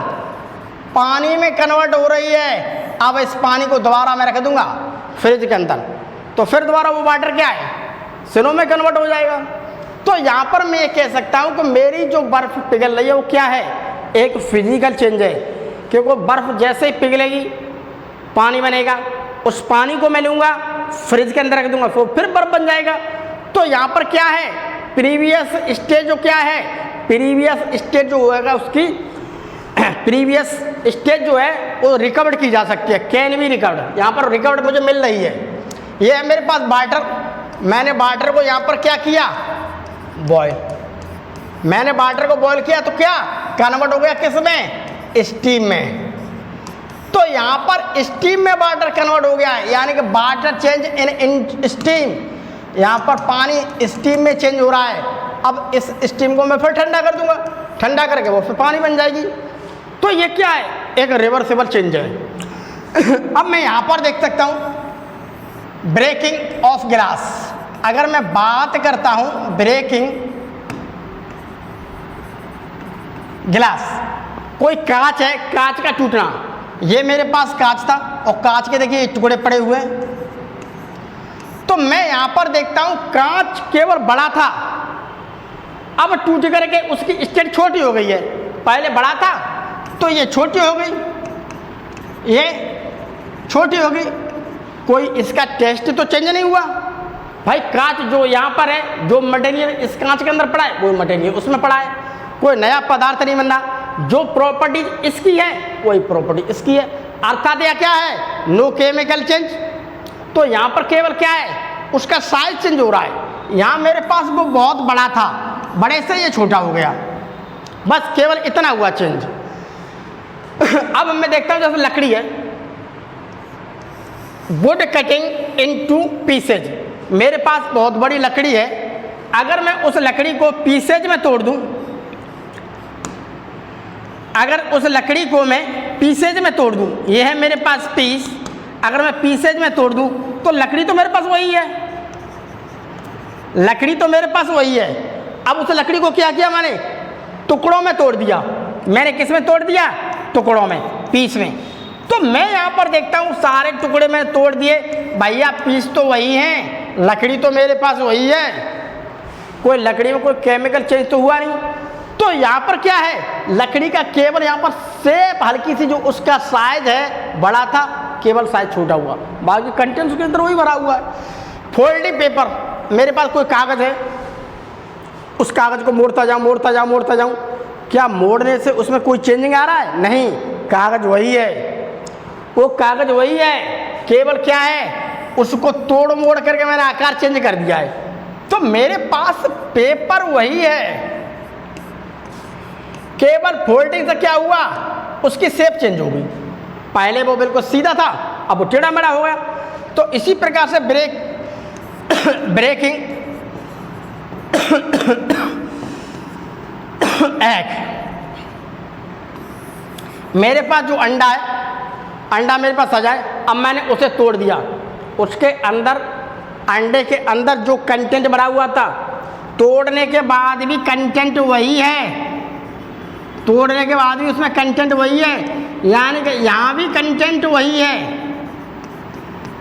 पानी में कन्वर्ट हो रही है। अब इस पानी को दोबारा मैं रख दूंगा फ्रिज के अंदर, तो फिर दोबारा वो वाटर क्या है, स्नो में कन्वर्ट हो जाएगा। तो यहाँ पर मैं ये कह सकता हूँ कि मेरी जो बर्फ़ पिघल रही है वो क्या है, एक फिजिकल चेंज है। क्योंकि बर्फ़ जैसे ही पिघलेगी पानी बनेगा, उस पानी को मैं लूँगा फ्रिज के अंदर रख दूँगा, फिर बर्फ़ बन जाएगा। तो यहाँ पर क्या है, प्रीवियस स्टेज जो क्या है, प्रीवियस स्टेज जो होएगा उसकी प्रीवियस स्टेज जो है वो रिकवर्ड की जा सकती है, कैन बी रिकवर्ड। यहाँ पर रिकवर्ड मुझे मिल रही है। ये है मेरे पास वाटर, मैंने वाटर को यहाँ पर क्या किया, बॉयल। मैंने वाटर को बॉयल किया तो क्या कन्वर्ट हो गया, किस में, स्टीम में। तो यहाँ पर स्टीम में वाटर कन्वर्ट हो गया है, यानी कि वाटर चेंज इन स्टीम। यहाँ पर पानी स्टीम में चेंज हो रहा है। अब इस स्टीम को मैं फिर ठंडा कर दूंगा, ठंडा करके वो फिर पानी बन जाएगी। तो ये क्या है, एक रिवर्सिबल चेंज है। अब मैं यहाँ पर देख सकता हूँ ब्रेकिंग ऑफ ग्लास। अगर मैं बात करता हूँ ब्रेकिंग ग्लास, कोई कांच है, कांच का टूटना। ये मेरे पास कांच था और कांच के देखिए टुकड़े पड़े हुए हैं। तो मैं यहाँ पर देखता हूँ कांच केवल बड़ा था, अब टूट करके उसकी स्टेट छोटी हो गई है। पहले बड़ा था तो ये छोटी हो गई, ये छोटी हो गई। कोई इसका टेस्ट तो चेंज नहीं हुआ भाई। कांच जो यहाँ पर है, जो मटेरियल इस कांच के अंदर पड़ा है वो मटेरियल उसमें पड़ा है, कोई नया पदार्थ नहीं बन रहा। जो प्रॉपर्टी इसकी है वही प्रॉपर्टी इसकी है। अर्थात यह क्या है, नो केमिकल चेंज। तो यहाँ पर केवल क्या है, उसका साइज चेंज हो रहा है। यहाँ मेरे पास वो बहुत बड़ा था, बड़े से ये छोटा हो गया, बस केवल इतना हुआ चेंज। अब मैं देखता हूँ जैसे लकड़ी है, वुड कटिंग इनटू पीसेज। मेरे पास बहुत बड़ी लकड़ी है, अगर मैं उस लकड़ी को पीसेज में तोड़ दूं, अगर उस लकड़ी को मैं पीसेज में तोड़ दूं, ये है मेरे पास पीस, अगर मैं पीसेज में तोड़ दूं तो लकड़ी तो मेरे पास वही है, लकड़ी तो मेरे पास वही है। अब उस लकड़ी को क्या किया मैंने, टुकड़ों में तोड़ दिया। मैंने किस में तोड़ दिया, टुकड़ों में, पीस में। तो मैं यहाँ पर देखता हूँ सारे टुकड़े में तोड़ दिए, भैया पीस तो वही हैं, लकड़ी तो मेरे पास वही है, कोई लकड़ी में कोई केमिकल चेंज तो हुआ नहीं। तो यहाँ पर क्या है, लकड़ी का केवल यहाँ पर शेप हल्की सी, जो उसका साइज है बड़ा था, केवल साइज छोटा हुआ, बाकी कंटेंट उसके अंदर वही भरा हुआ है। फोल्डिंग पेपर, मेरे पास कोई कागज़ है, उस कागज़ को मोड़ता जाऊँ, क्या मोड़ने से उसमें कोई चेंजिंग आ रहा है? नहीं, कागज़ वही है, वो कागज़ वही है, केवल क्या है, उसको तोड़ मोड़ करके मैंने आकार चेंज कर दिया है। तो मेरे पास पेपर वही है, केवल फोल्डिंग से क्या हुआ, उसकी शेप चेंज हो गई। पहले वो बिल्कुल सीधा था, अब वो टेढ़ा मेढ़ा हो गया। तो इसी प्रकार से ब्रेकिंग एग, मेरे पास जो अंडा है, अंडा मेरे पास सजा है, अब मैंने उसे तोड़ दिया, उसके अंदर, अंडे के अंदर जो कंटेंट भरा हुआ था, तोड़ने के बाद भी कंटेंट वही है, तोड़ने के बाद भी उसमें कंटेंट वही है, यानी कि यहाँ भी कंटेंट वही है,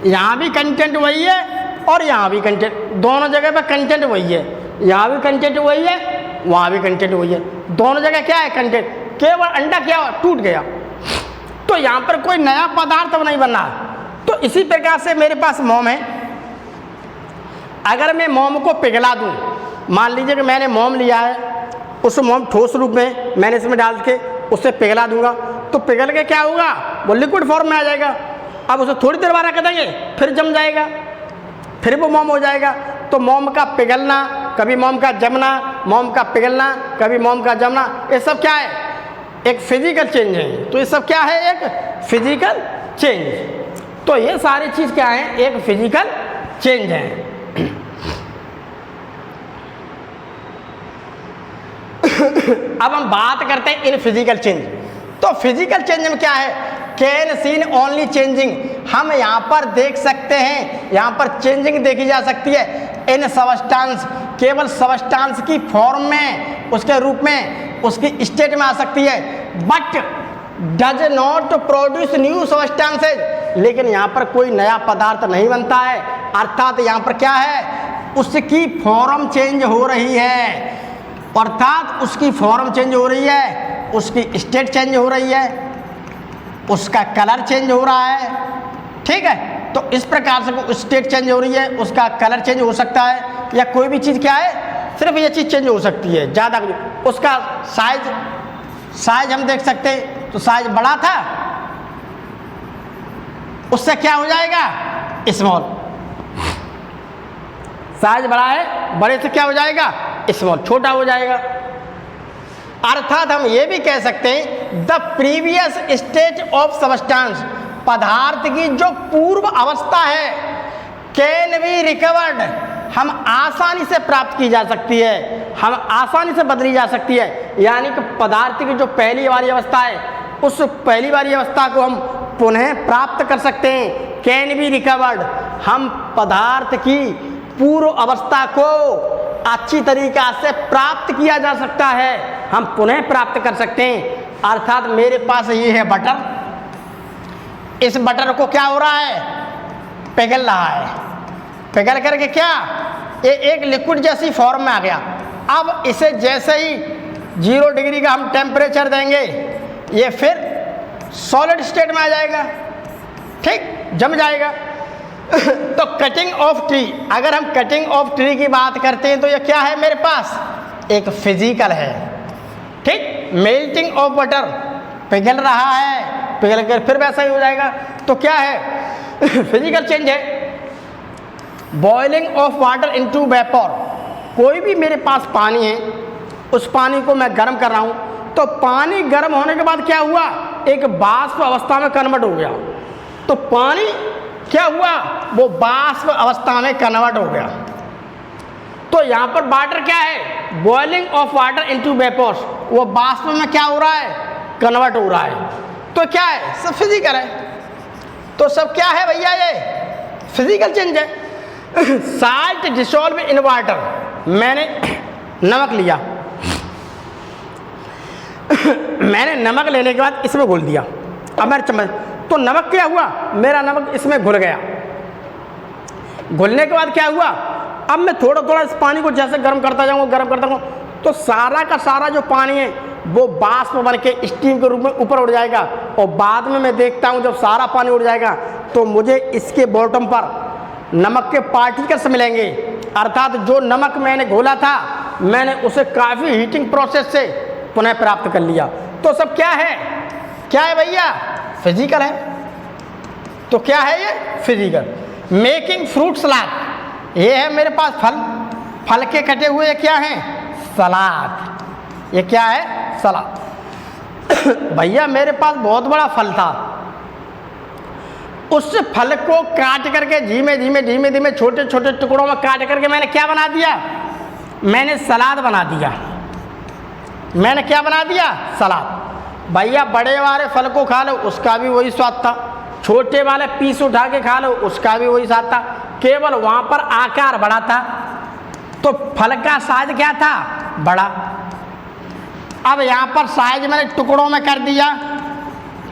यहाँ भी कंटेंट वही है और यहाँ भी कंटेंट, दोनों जगह पे कंटेंट वही है, यहाँ भी कंटेंट वही है, वहाँ भी कंटेंट वही है, दोनों जगह क्या है कंटेंट, केवल अंडा क्या हुआ, टूट गया। तो यहाँ पर कोई नया पदार्थ नहीं बना। तो इसी प्रकार से मेरे पास मोम है, अगर मैं मोम को पिघला दूँ, मान लीजिए कि मैंने मोम लिया है, उस मोम ठोस रूप में मैंने इसमें डाल के उसे पिघला दूंगा, तो पिघल के क्या होगा, वो लिक्विड फॉर्म में आ जाएगा। अब उसे थोड़ी देर बाद रख देंगे, फिर जम जाएगा, फिर वो मोम हो जाएगा। तो मोम का पिघलना, कभी मोम का जमना, मोम का पिघलना, कभी मोम का जमना, ये सब क्या है, एक फिजिकल चेंज है। तो ये सब क्या है, एक फिजिकल चेंज। तो ये सारी चीज़ क्या है, एक फिजिकल चेंज है। अब हम बात करते हैं इन फिजिकल चेंज। तो फिजिकल चेंज में क्या है, कैन सीन ओनली चेंजिंग, हम यहाँ पर देख सकते हैं, यहाँ पर चेंजिंग देखी जा सकती है इन सबस्टांस, केवल सबस्टांस की फॉर्म में, उसके रूप में, उसकी स्टेट में आ सकती है, but does not produce new substances, लेकिन यहाँ पर कोई नया पदार्थ नहीं बनता है। अर्थात यहाँ पर क्या है, उसकी फॉर्म चेंज हो रही है, अर्थात उसकी फॉर्म चेंज हो रही है, उसकी स्टेट चेंज हो रही है, उसका कलर चेंज हो रहा है, ठीक है। तो इस प्रकार से स्टेट चेंज हो रही है, उसका कलर चेंज हो सकता है, या कोई भी चीज़ क्या है, सिर्फ ये चीज़ चेंज हो सकती है, ज़्यादा उसका साइज हम देख सकते हैं। तो साइज बड़ा था, उससे क्या हो जाएगा, स्मॉल, साइज बड़ा है, बड़े से क्या हो जाएगा, स्मॉल, छोटा हो जाएगा। अर्थात हम ये भी कह सकते हैं the previous state of substance, पदार्थ की जो पूर्व अवस्था है, कैन बी रिकवर्ड, हम आसानी से प्राप्त की जा सकती है, हम आसानी से बदली जा सकती है। यानी कि पदार्थ की जो पहली वाली अवस्था है, उस पहली वाली अवस्था को हम पुनः प्राप्त कर सकते हैं, कैन बी रिकवर्ड, हम पदार्थ की पूर्व अवस्था को अच्छी तरीक़ा से प्राप्त किया जा सकता है, हम पुनः प्राप्त कर सकते हैं। अर्थात मेरे पास ये है बटर, इस बटर को क्या हो रहा है, पिघल रहा है, पिघल करके क्या, ये एक लिक्विड जैसी फॉर्म में आ गया। अब इसे जैसे ही 0 डिग्री का हम टेम्परेचर देंगे, ये फिर सॉलिड स्टेट में आ जाएगा, ठीक, जम जाएगा। तो कटिंग ऑफ ट्री, अगर हम कटिंग ऑफ ट्री की बात करते हैं तो ये क्या है, मेरे पास एक फिजिकल है, ठीक। मेल्टिंग ऑफ बटर, पिघल रहा है, पिघल कर फिर वैसा ही हो जाएगा। तो क्या है, फिजिकल चेंज है। Boiling of water into vapour, कोई भी मेरे पास पानी है, उस पानी को मैं गर्म कर रहा हूँ, तो पानी गर्म होने के बाद क्या हुआ, एक वाष्प अवस्था में कन्वर्ट हो गया। तो पानी क्या हुआ, वो वाष्प अवस्था में कन्वर्ट हो गया। तो यहाँ पर वाटर क्या है, boiling of water into vapours, वो वाष्प में क्या हो रहा है, कन्वर्ट हो रहा है। तो क्या है, सब फिजिकल है। तो सब क्या है भैया, ये फिजिकल चेंज है। साल्ट डिसॉल्व इन वाटर, मैंने नमक लिया, मैंने नमक लेने के बाद इसमें घोल दिया, अब मेरे चम्मच, तो नमक क्या हुआ, मेरा नमक इसमें घुल गया। घुलने के बाद क्या हुआ, अब मैं थोड़ा थोड़ा इस पानी को जैसे गर्म करता जाऊँगा, गर्म करता जाऊँगा, तो सारा का सारा जो पानी है वो वाष्प बन के स्टीम के रूप में ऊपर उड़ जाएगा, और बाद में मैं देखता हूँ जब सारा पानी उड़ जाएगा तो मुझे इसके बॉटम पर नमक के पार्टिकल्स मिलेंगे, अर्थात जो नमक मैंने घोला था मैंने उसे काफ़ी हीटिंग प्रोसेस से पुनः प्राप्त कर लिया। तो सब क्या है भैया? फिजिकल है। तो क्या है ये? फिजिकल। मेकिंग फ्रूट सलाद, ये है मेरे पास फल के कटे हुए क्या हैं? सलाद। ये क्या है? सलाद। भैया मेरे पास बहुत बड़ा फल था, उस फल को काट करके धीमे धीमे छोटे छोटे टुकड़ों में काट करके मैंने क्या बना दिया? मैंने सलाद बना दिया। मैंने क्या बना दिया? सलाद। भैया बड़े वाले फल को खा लो उसका भी वही स्वाद था, छोटे वाले पीस उठा के खा लो उसका भी वही स्वाद था, केवल वहाँ पर आकार बड़ा था। तो फल का साइज क्या था? बड़ा। अब यहाँ पर साइज मैंने टुकड़ों में कर दिया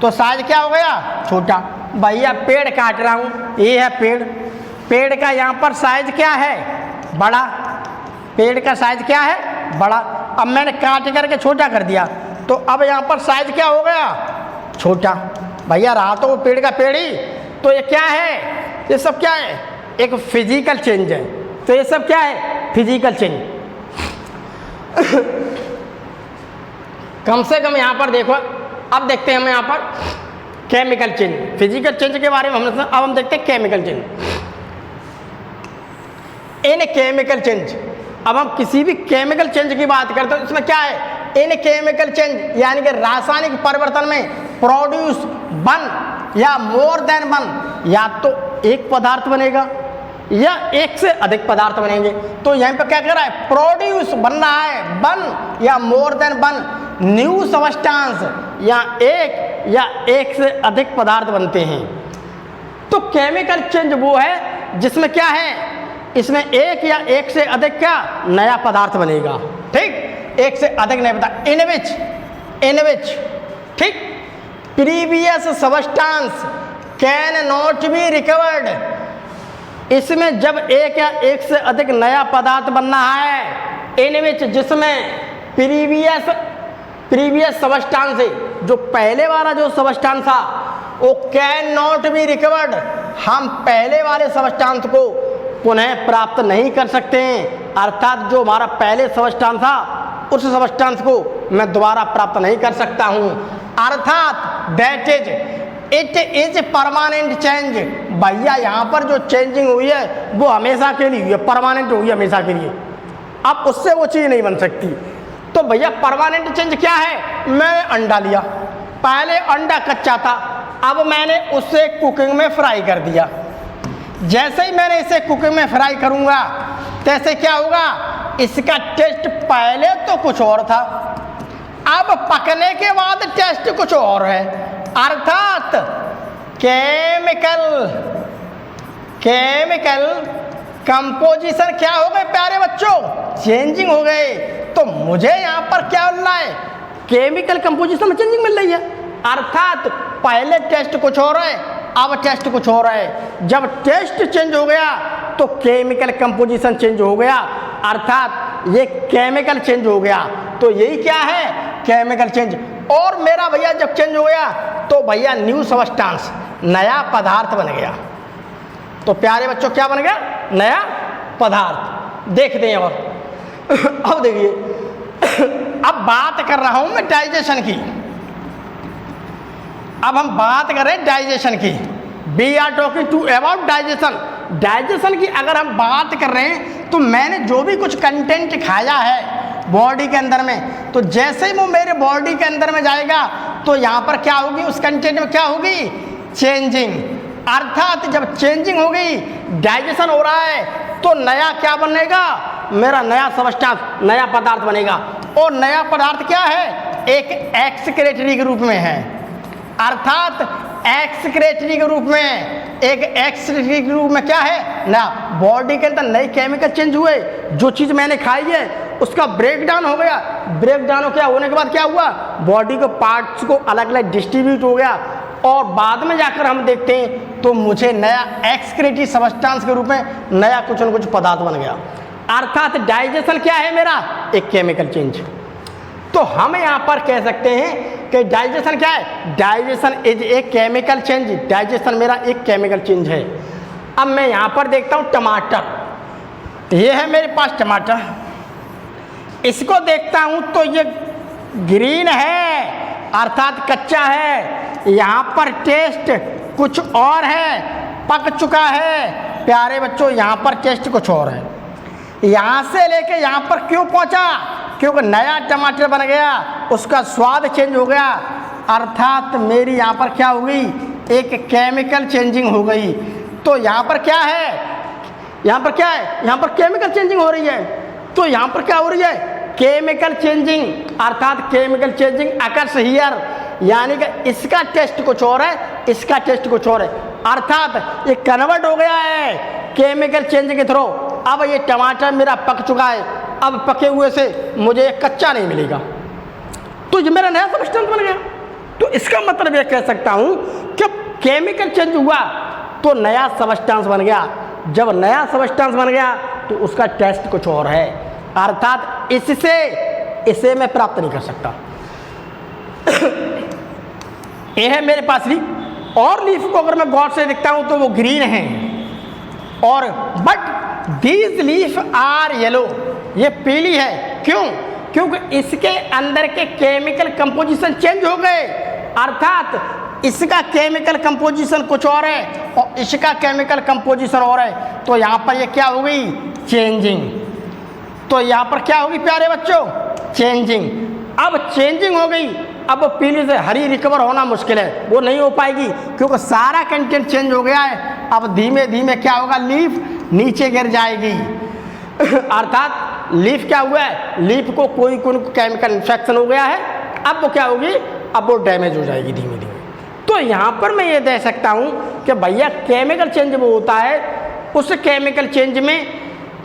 तो साइज क्या हो गया? छोटा। भैया पेड़ काट रहा हूँ, ये है पेड़ का यहाँ पर साइज क्या है? बड़ा। पेड़ का साइज क्या है? बड़ा। अब मैंने काट करके छोटा कर दिया तो अब यहाँ पर साइज क्या हो गया? छोटा। भैया रहा तो वो पेड़ का पेड़ ही। तो ये क्या है? ये सब क्या है? एक फिजिकल चेंज है। तो ये सब क्या है? Physical change. कम से कम यहाँ पर देखो, अब देखते हैं हम यहाँ पर केमिकल चेंज। फिजिकल चेंज के बारे में हमने सुना, अब हम देखते हैं केमिकल चेंज। इन केमिकल चेंज, अब हम किसी भी केमिकल चेंज की बात करते हैं इसमें क्या है? इन केमिकल चेंज यानी कि रासायनिक परिवर्तन में प्रोड्यूस वन या मोर देन वन, या तो एक पदार्थ बनेगा या एक से अधिक पदार्थ बनेंगे। तो यहाँ पे क्या कर रहा है? प्रोड्यूस बन रहा है, वन या more than one new substance, या एक से अधिक पदार्थ बनते हैं। तो केमिकल चेंज वो है जिसमें क्या है? इसमें एक या एक से अधिक क्या नया पदार्थ बनेगा। ठीक, एक से अधिक नया पदार्थ। इन विच ठीक, previous substance can not be recovered. इसमें जब एक या एक से अधिक नया पदार्थ बन रहा है, इन विच जिसमें प्रीवियस सबस्टांस है, जो पहले वाला जो सबस्टांस था वो कैन नॉट बी रिकवर्ड, हम पहले वाले सबस्टांस को पुनः प्राप्त नहीं कर सकते हैं। अर्थात जो हमारा पहले सबस्टांस था उस सबस्टांस को मैं दोबारा प्राप्त नहीं कर सकता हूँ। अर्थात that it is permanent change. भैया यहाँ पर जो चेंजिंग हुई है वो हमेशा के लिए हुई है, परमानेंट हुई है हमेशा के लिए, अब उससे वो चीज़ नहीं बन सकती। तो भैया परमानेंट चेंज क्या है? मैंने अंडा लिया, पहले अंडा कच्चा था, अब मैंने उसे कुकिंग में फ्राई कर दिया। जैसे ही मैंने इसे कुकिंग में फ्राई करूँगा तैसे क्या होगा? इसका टेस्ट पहले तो कुछ और था, अब पकने के बाद टेस्ट कुछ और है। अर्थात केमिकल कंपोजिशन क्या हो गए प्यारे बच्चों? चेंजिंग हो गए। तो मुझे यहाँ पर क्या मिल रहा है? केमिकल कंपोजिशन में चेंजिंग मिल रही है। अर्थात पहले टेस्ट कुछ और है, अब टेस्ट कुछ और है। जब टेस्ट चेंज हो गया तो केमिकल कंपोजिशन चेंज हो गया, अर्थात ये केमिकल चेंज हो गया। तो यही क्या है? Chemical change. और मेरा भैया जब चेंज हो गया तो भैया न्यू सबस्टांस, नया पदार्थ बन गया। तो प्यारे बच्चों क्या बन गया? नया पदार्थ। देखते हैं और अब देखिए, अब बात कर रहा हूं मैं डाइजेशन की। अब हम बात कर रहे हैं डाइजेशन की। We are talking to about digestion. Digestion की अगर हम बात कर रहे हैं तो मैंने जो भी कुछ कंटेंट खाया है बॉडी के अंदर में, तो जैसे ही वो मेरे बॉडी के अंदर में जाएगा तो यहाँ पर क्या होगी? उस कंटेंट में क्या होगी? चेंजिंग। अर्थात जब चेंजिंग हो गई, डाइजेशन हो रहा है, तो नया क्या बनेगा? मेरा नया सबस्टांस, नया पदार्थ बनेगा। और नया पदार्थ क्या है? एक एक्सक्रेटरी के रूप में है। अर्थात एक्सक्रेटरी के रूप में, एक एक्सक्रेटरी के रूप में क्या है ना, बॉडी के अंदर नए केमिकल चेंज हुए। जो चीज़ मैंने खाई है उसका ब्रेकडाउन हो गया। ब्रेकडाउन हो क्या होने के बाद क्या हुआ? बॉडी के पार्ट्स को अलग अलग डिस्ट्रीब्यूट हो गया, और बाद में जाकर हम देखते हैं तो मुझे नया एक्सक्रेटरी सबस्टांस के रूप में नया कुछ न कुछ पदार्थ बन गया। अर्थात डाइजेशन क्या है मेरा, एक केमिकल चेंज। तो हम यहाँ पर कह सकते हैं कि डाइजेशन क्या है, digestion is a chemical change, digestion मेरा एक केमिकल चेंज है। अब मैं यहाँ पर देखता हूँ टमाटर, ये है मेरे पास टमाटर, इसको देखता हूँ तो ये ग्रीन है अर्थात कच्चा है, यहाँ पर टेस्ट कुछ और है, पक चुका है। प्यारे बच्चों यहाँ पर टेस्ट कुछ और है, यहाँ से लेके यहाँ पर क्यों पहुँचा, क्योंकि नया टमाटर बन गया, उसका स्वाद चेंज हो गया, अर्थात मेरी यहाँ पर क्या हो गई, एक केमिकल चेंजिंग हो गई। तो यहाँ पर क्या है, यहाँ पर क्या है, यहाँ पर केमिकल चेंजिंग हो रही है। तो यहाँ पर क्या हो रही है, केमिकल चेंजिंग, अर्थात केमिकल चेंजिंग अकर्स हियर, यानी कि इसका टेस्ट कुछ और है, इसका टेस्ट कुछ और है, अर्थात ये कन्वर्ट हो गया है केमिकल चेंज के थ्रू। अब ये टमाटर मेरा पक चुका है, अब पके हुए से मुझे ये कच्चा नहीं मिलेगा, तो ये मेरा नया सब्सटेंस बन गया। तो इसका मतलब ये कह सकता हूँ कि केमिकल चेंज हुआ तो नया सब्सटेंस बन गया, जब नया सब्सटेंस बन गया तो उसका टेस्ट कुछ और है, अर्थात इसे मैं प्राप्त नहीं कर सकता। यह है मेरे पास लीफ, और लीफ को अगर मैं गौर से देखता हूं तो वो ग्रीन है, और but these leaf are yellow, ये पीली है, क्यों, क्योंकि इसके अंदर के केमिकल कंपोजिशन चेंज हो गए, अर्थात इसका केमिकल कंपोजिशन कुछ और है और इसका केमिकल कंपोजिशन और है। तो यहाँ पर ये क्या हो गई, चेंजिंग। तो यहाँ पर क्या होगी प्यारे बच्चों, चेंजिंग। अब चेंजिंग हो गई, अब पीली से हरी रिकवर होना मुश्किल है, वो नहीं हो पाएगी क्योंकि सारा कंटेंट चेंज हो गया है। अब धीमे धीमे क्या होगा, लीफ नीचे गिर जाएगी, अर्थात लीफ क्या हुआ है, लीफ को कोई केमिकल इन्फेक्शन हो गया है, अब वो क्या होगी, अब वो डैमेज हो जाएगी धीमे धीमे। तो यहाँ पर मैं ये दे सकता हूँ कि भैया केमिकल चेंज वो होता है, उस केमिकल चेंज में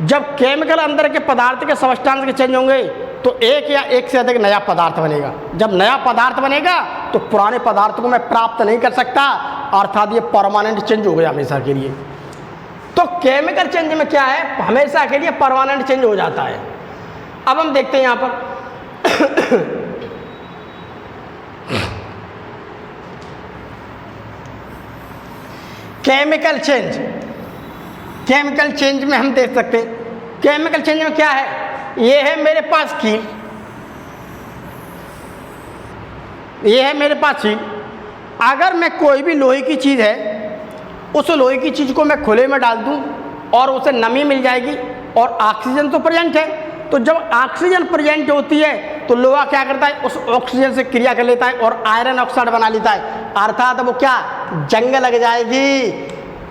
जब केमिकल अंदर के पदार्थ के सब्सटेंस के चेंज होंगे तो एक या एक से अधिक नया पदार्थ बनेगा। जब नया पदार्थ बनेगा तो पुराने पदार्थ को मैं प्राप्त नहीं कर सकता, अर्थात ये परमानेंट चेंज हो गया हमेशा के लिए। तो केमिकल चेंज में क्या है, हमेशा के लिए परमानेंट चेंज हो जाता है। अब हम देखते हैं यहाँ पर केमिकल चेंज, केमिकल चेंज में हम देख सकते हैं केमिकल चेंज में क्या है, ये है मेरे पास कील, ये है मेरे पास कील। अगर मैं कोई भी लोहे की चीज़ है, उस लोहे की चीज़ को मैं खुले में डाल दूं और उसे नमी मिल जाएगी और ऑक्सीजन तो प्रेजेंट है, तो जब ऑक्सीजन प्रेजेंट होती है तो लोहा क्या करता है, उस ऑक्सीजन से क्रिया कर लेता है और आयरन ऑक्साइड बना लेता है, अर्थात वो क्या, जंग लग जाएगी।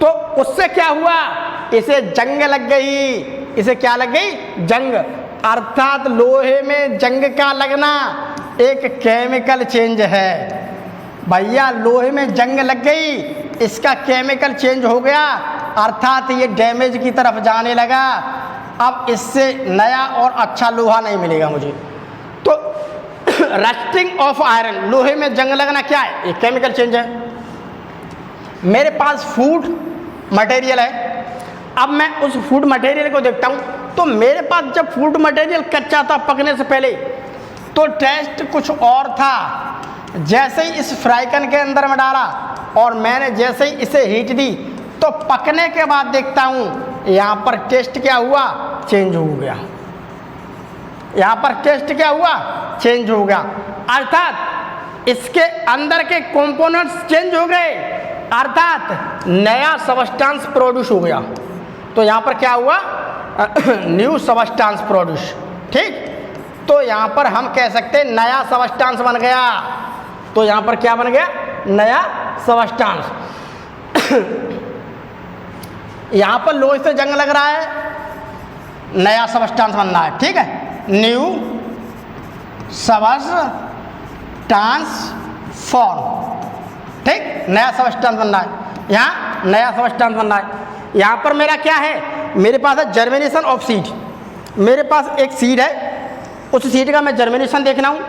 तो उससे क्या हुआ, इसे जंग लग गई, इसे क्या लग गई, जंग, अर्थात लोहे में जंग का लगना एक केमिकल चेंज है। भैया लोहे में जंग लग गई, इसका केमिकल चेंज हो गया, अर्थात ये डैमेज की तरफ जाने लगा, अब इससे नया और अच्छा लोहा नहीं मिलेगा मुझे। तो रस्टिंग ऑफ आयरन, लोहे में जंग लगना क्या है, एक केमिकल चेंज है। मेरे पास फूड मटेरियल है, अब मैं उस फूड मटेरियल को देखता हूँ तो मेरे पास जब फूड मटेरियल कच्चा था पकने से पहले तो टेस्ट कुछ और था, जैसे ही इस फ्राई पैन के अंदर में डाला और मैंने जैसे ही इसे हीट दी तो पकने के बाद देखता हूँ यहाँ पर टेस्ट क्या हुआ, चेंज हो गया, यहाँ पर टेस्ट क्या हुआ, चेंज हो गया, अर्थात इसके अंदर के कंपोनेंट्स चेंज हो गए, अर्थात नया सब्सटेंस प्रोड्यूस हो गया। तो यहाँ पर क्या हुआ, न्यू सब्सटेंस प्रोड्यूस, ठीक। तो यहाँ पर हम कह सकते हैं नया सब्सटेंस बन गया। तो यहाँ पर क्या बन गया, नया सब्सटेंस। यहाँ पर लोहे से जंग लग रहा है, नया सब्सटेंस बन रहा है, ठीक है, न्यू सब्सटेंस, ठीक, नया सब्सटेंस बन रहा है, यहाँ नया सब्सटेंस बन रहा है। यहाँ पर मेरा क्या है, मेरे पास है जर्मिनेशन ऑफ सीड, मेरे पास एक सीड है, उस सीड का मैं जर्मिनेशन देखना हूँ।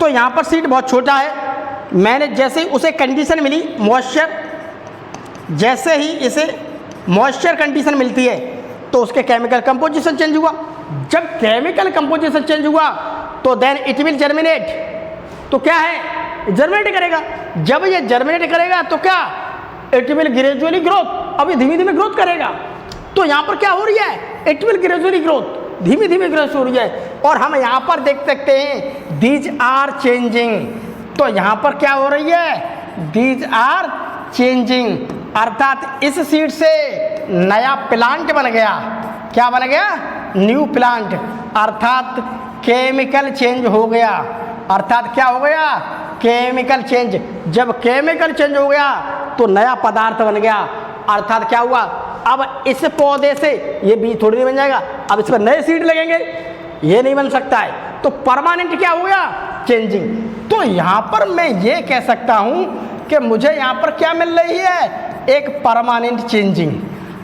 तो यहाँ पर सीड बहुत छोटा है, मैंने जैसे ही उसे कंडीशन मिली मॉइस्चर, जैसे ही इसे मॉइस्चर कंडीशन मिलती है तो उसके केमिकल कंपोजिशन चेंज हुआ। जब केमिकल कंपोजिशन चेंज हुआ तो देन इट विल जर्मिनेट, तो क्या है, जर्मिनेट करेगा। जब ये जर्मिनेट करेगा तो क्या, इट विल ग्रेजुअली ग्रोथ, अब ये धीमे धीमे ग्रोथ करेगा। तो यहाँ पर क्या हो रही है, इट विल ग्रेजुअली ग्रोथ, धीमे धीमे ग्रोथ हो रही है। और हम यहाँ पर देख सकते हैं दीज आर चेंजिंग, तो यहाँ पर क्या हो रही है, दीज आर चेंजिंग, अर्थात इस सीड से नया प्लांट बन गया। क्या बन गया, न्यू प्लांट, अर्थात केमिकल चेंज हो गया। अर्थात क्या हो गया, केमिकल चेंज। जब केमिकल चेंज हो गया तो नया पदार्थ बन गया। अर्थात क्या हुआ, अब इस पौधे से ये बीज थोड़ी नहीं बन जाएगा, अब इस पर नए सीड लगेंगे, ये नहीं बन सकता है। तो परमानेंट क्या हो गया, चेंजिंग। तो यहाँ पर मैं ये कह सकता हूँ कि मुझे यहाँ पर क्या मिल रही है, एक परमानेंट चेंजिंग।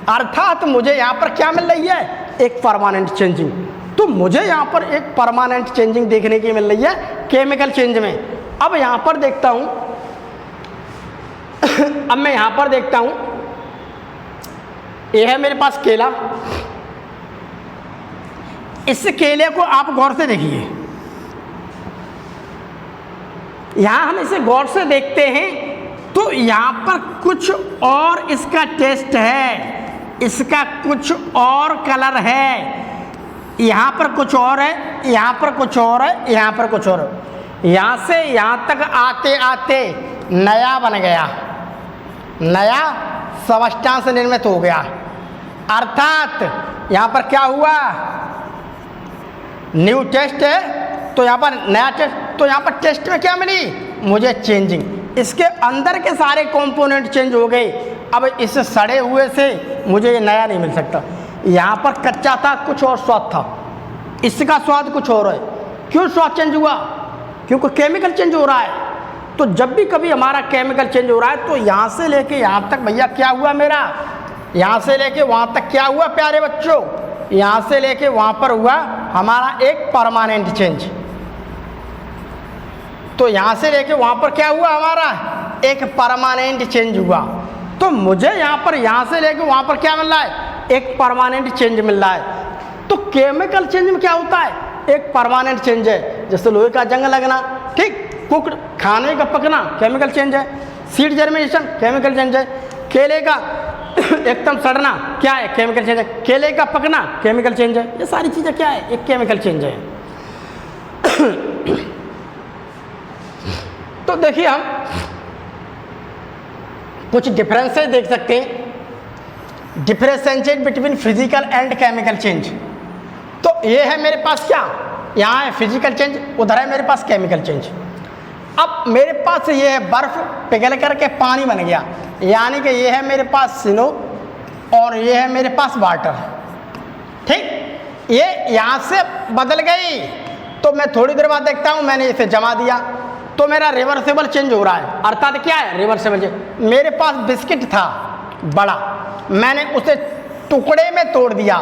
अर्थात मुझे यहाँ पर क्या मिल रही है, एक परमानेंट चेंजिंग। तो मुझे यहाँ पर एक परमानेंट चेंजिंग देखने की मिल रही है केमिकल चेंज में। अब यहाँ पर देखता हूँ अब मैं यहाँ पर देखता हूँ, ये है मेरे पास केला। इस केले को आप गौर से देखिए, यहाँ हम इसे गौर से देखते हैं तो यहाँ पर कुछ और इसका टेस्ट है, इसका कुछ और कलर है, यहाँ पर कुछ और है, यहाँ पर कुछ और है, यहाँ पर कुछ और है। यहाँ से यहाँ तक आते आते नया बन गया, नया सबस्टांस निर्मित हो गया। अर्थात यहाँ पर क्या हुआ, न्यू टेस्ट है तो यहाँ पर नया टेस्ट, तो यहाँ पर टेस्ट में क्या मिली मुझे, चेंजिंग। इसके अंदर के सारे कंपोनेंट चेंज हो गए। अब इस सड़े हुए से मुझे ये नया नहीं मिल सकता। यहाँ पर कच्चा था, कुछ और स्वाद था, इसका स्वाद कुछ और है। क्यों स्वाद चेंज हुआ, क्योंकि केमिकल चेंज हो रहा है। तो जब भी कभी हमारा केमिकल चेंज हो रहा है तो यहाँ से लेके यहाँ तक भैया क्या हुआ मेरा, यहाँ से लेके वहाँ तक क्या हुआ प्यारे बच्चों, यहाँ से लेके वहाँ पर हुआ हमारा एक परमानेंट चेंज। तो यहाँ से लेके वहाँ पर क्या हुआ हमारा, एक परमानेंट चेंज हुआ। तो मुझे यहाँ से लेके वहाँ पर क्या मिल रहा है, एक परमानेंट चेंज मिल रहा है। तो केमिकल चेंज में क्या होता है, एक परमानेंट चेंज है। जैसे लोहे का जंग लगना, ठीक, कुक खाने का पकना केमिकल चेंज है, सीड जर्मिनेशन केमिकल चेंज है, केले का एकदम सड़ना क्या है, केमिकल चेंज है, केले का पकना केमिकल चेंज है। ये सारी चीज़ें क्या है, एक केमिकल चेंज है। तो देखिए हम कुछ डिफरेंसेस देख सकते हैं, differentiate between physical and chemical change. तो ये है मेरे पास क्या, यहाँ है फिजिकल चेंज, उधर है मेरे पास केमिकल चेंज। अब मेरे पास ये है बर्फ पिघल करके पानी बन गया, यानी कि ये है मेरे पास स्नो और ये है मेरे पास वाटर, ठीक। ये यहाँ से बदल गई तो मैं थोड़ी देर बाद देखता हूँ मैंने इसे जमा दिया तो मेरा रिवर्सेबल चेंज हो रहा है। अर्थात क्या है, रिवर्सेबल चेंज। मेरे पास बिस्किट था बड़ा, मैंने उसे टुकड़े में तोड़ दिया,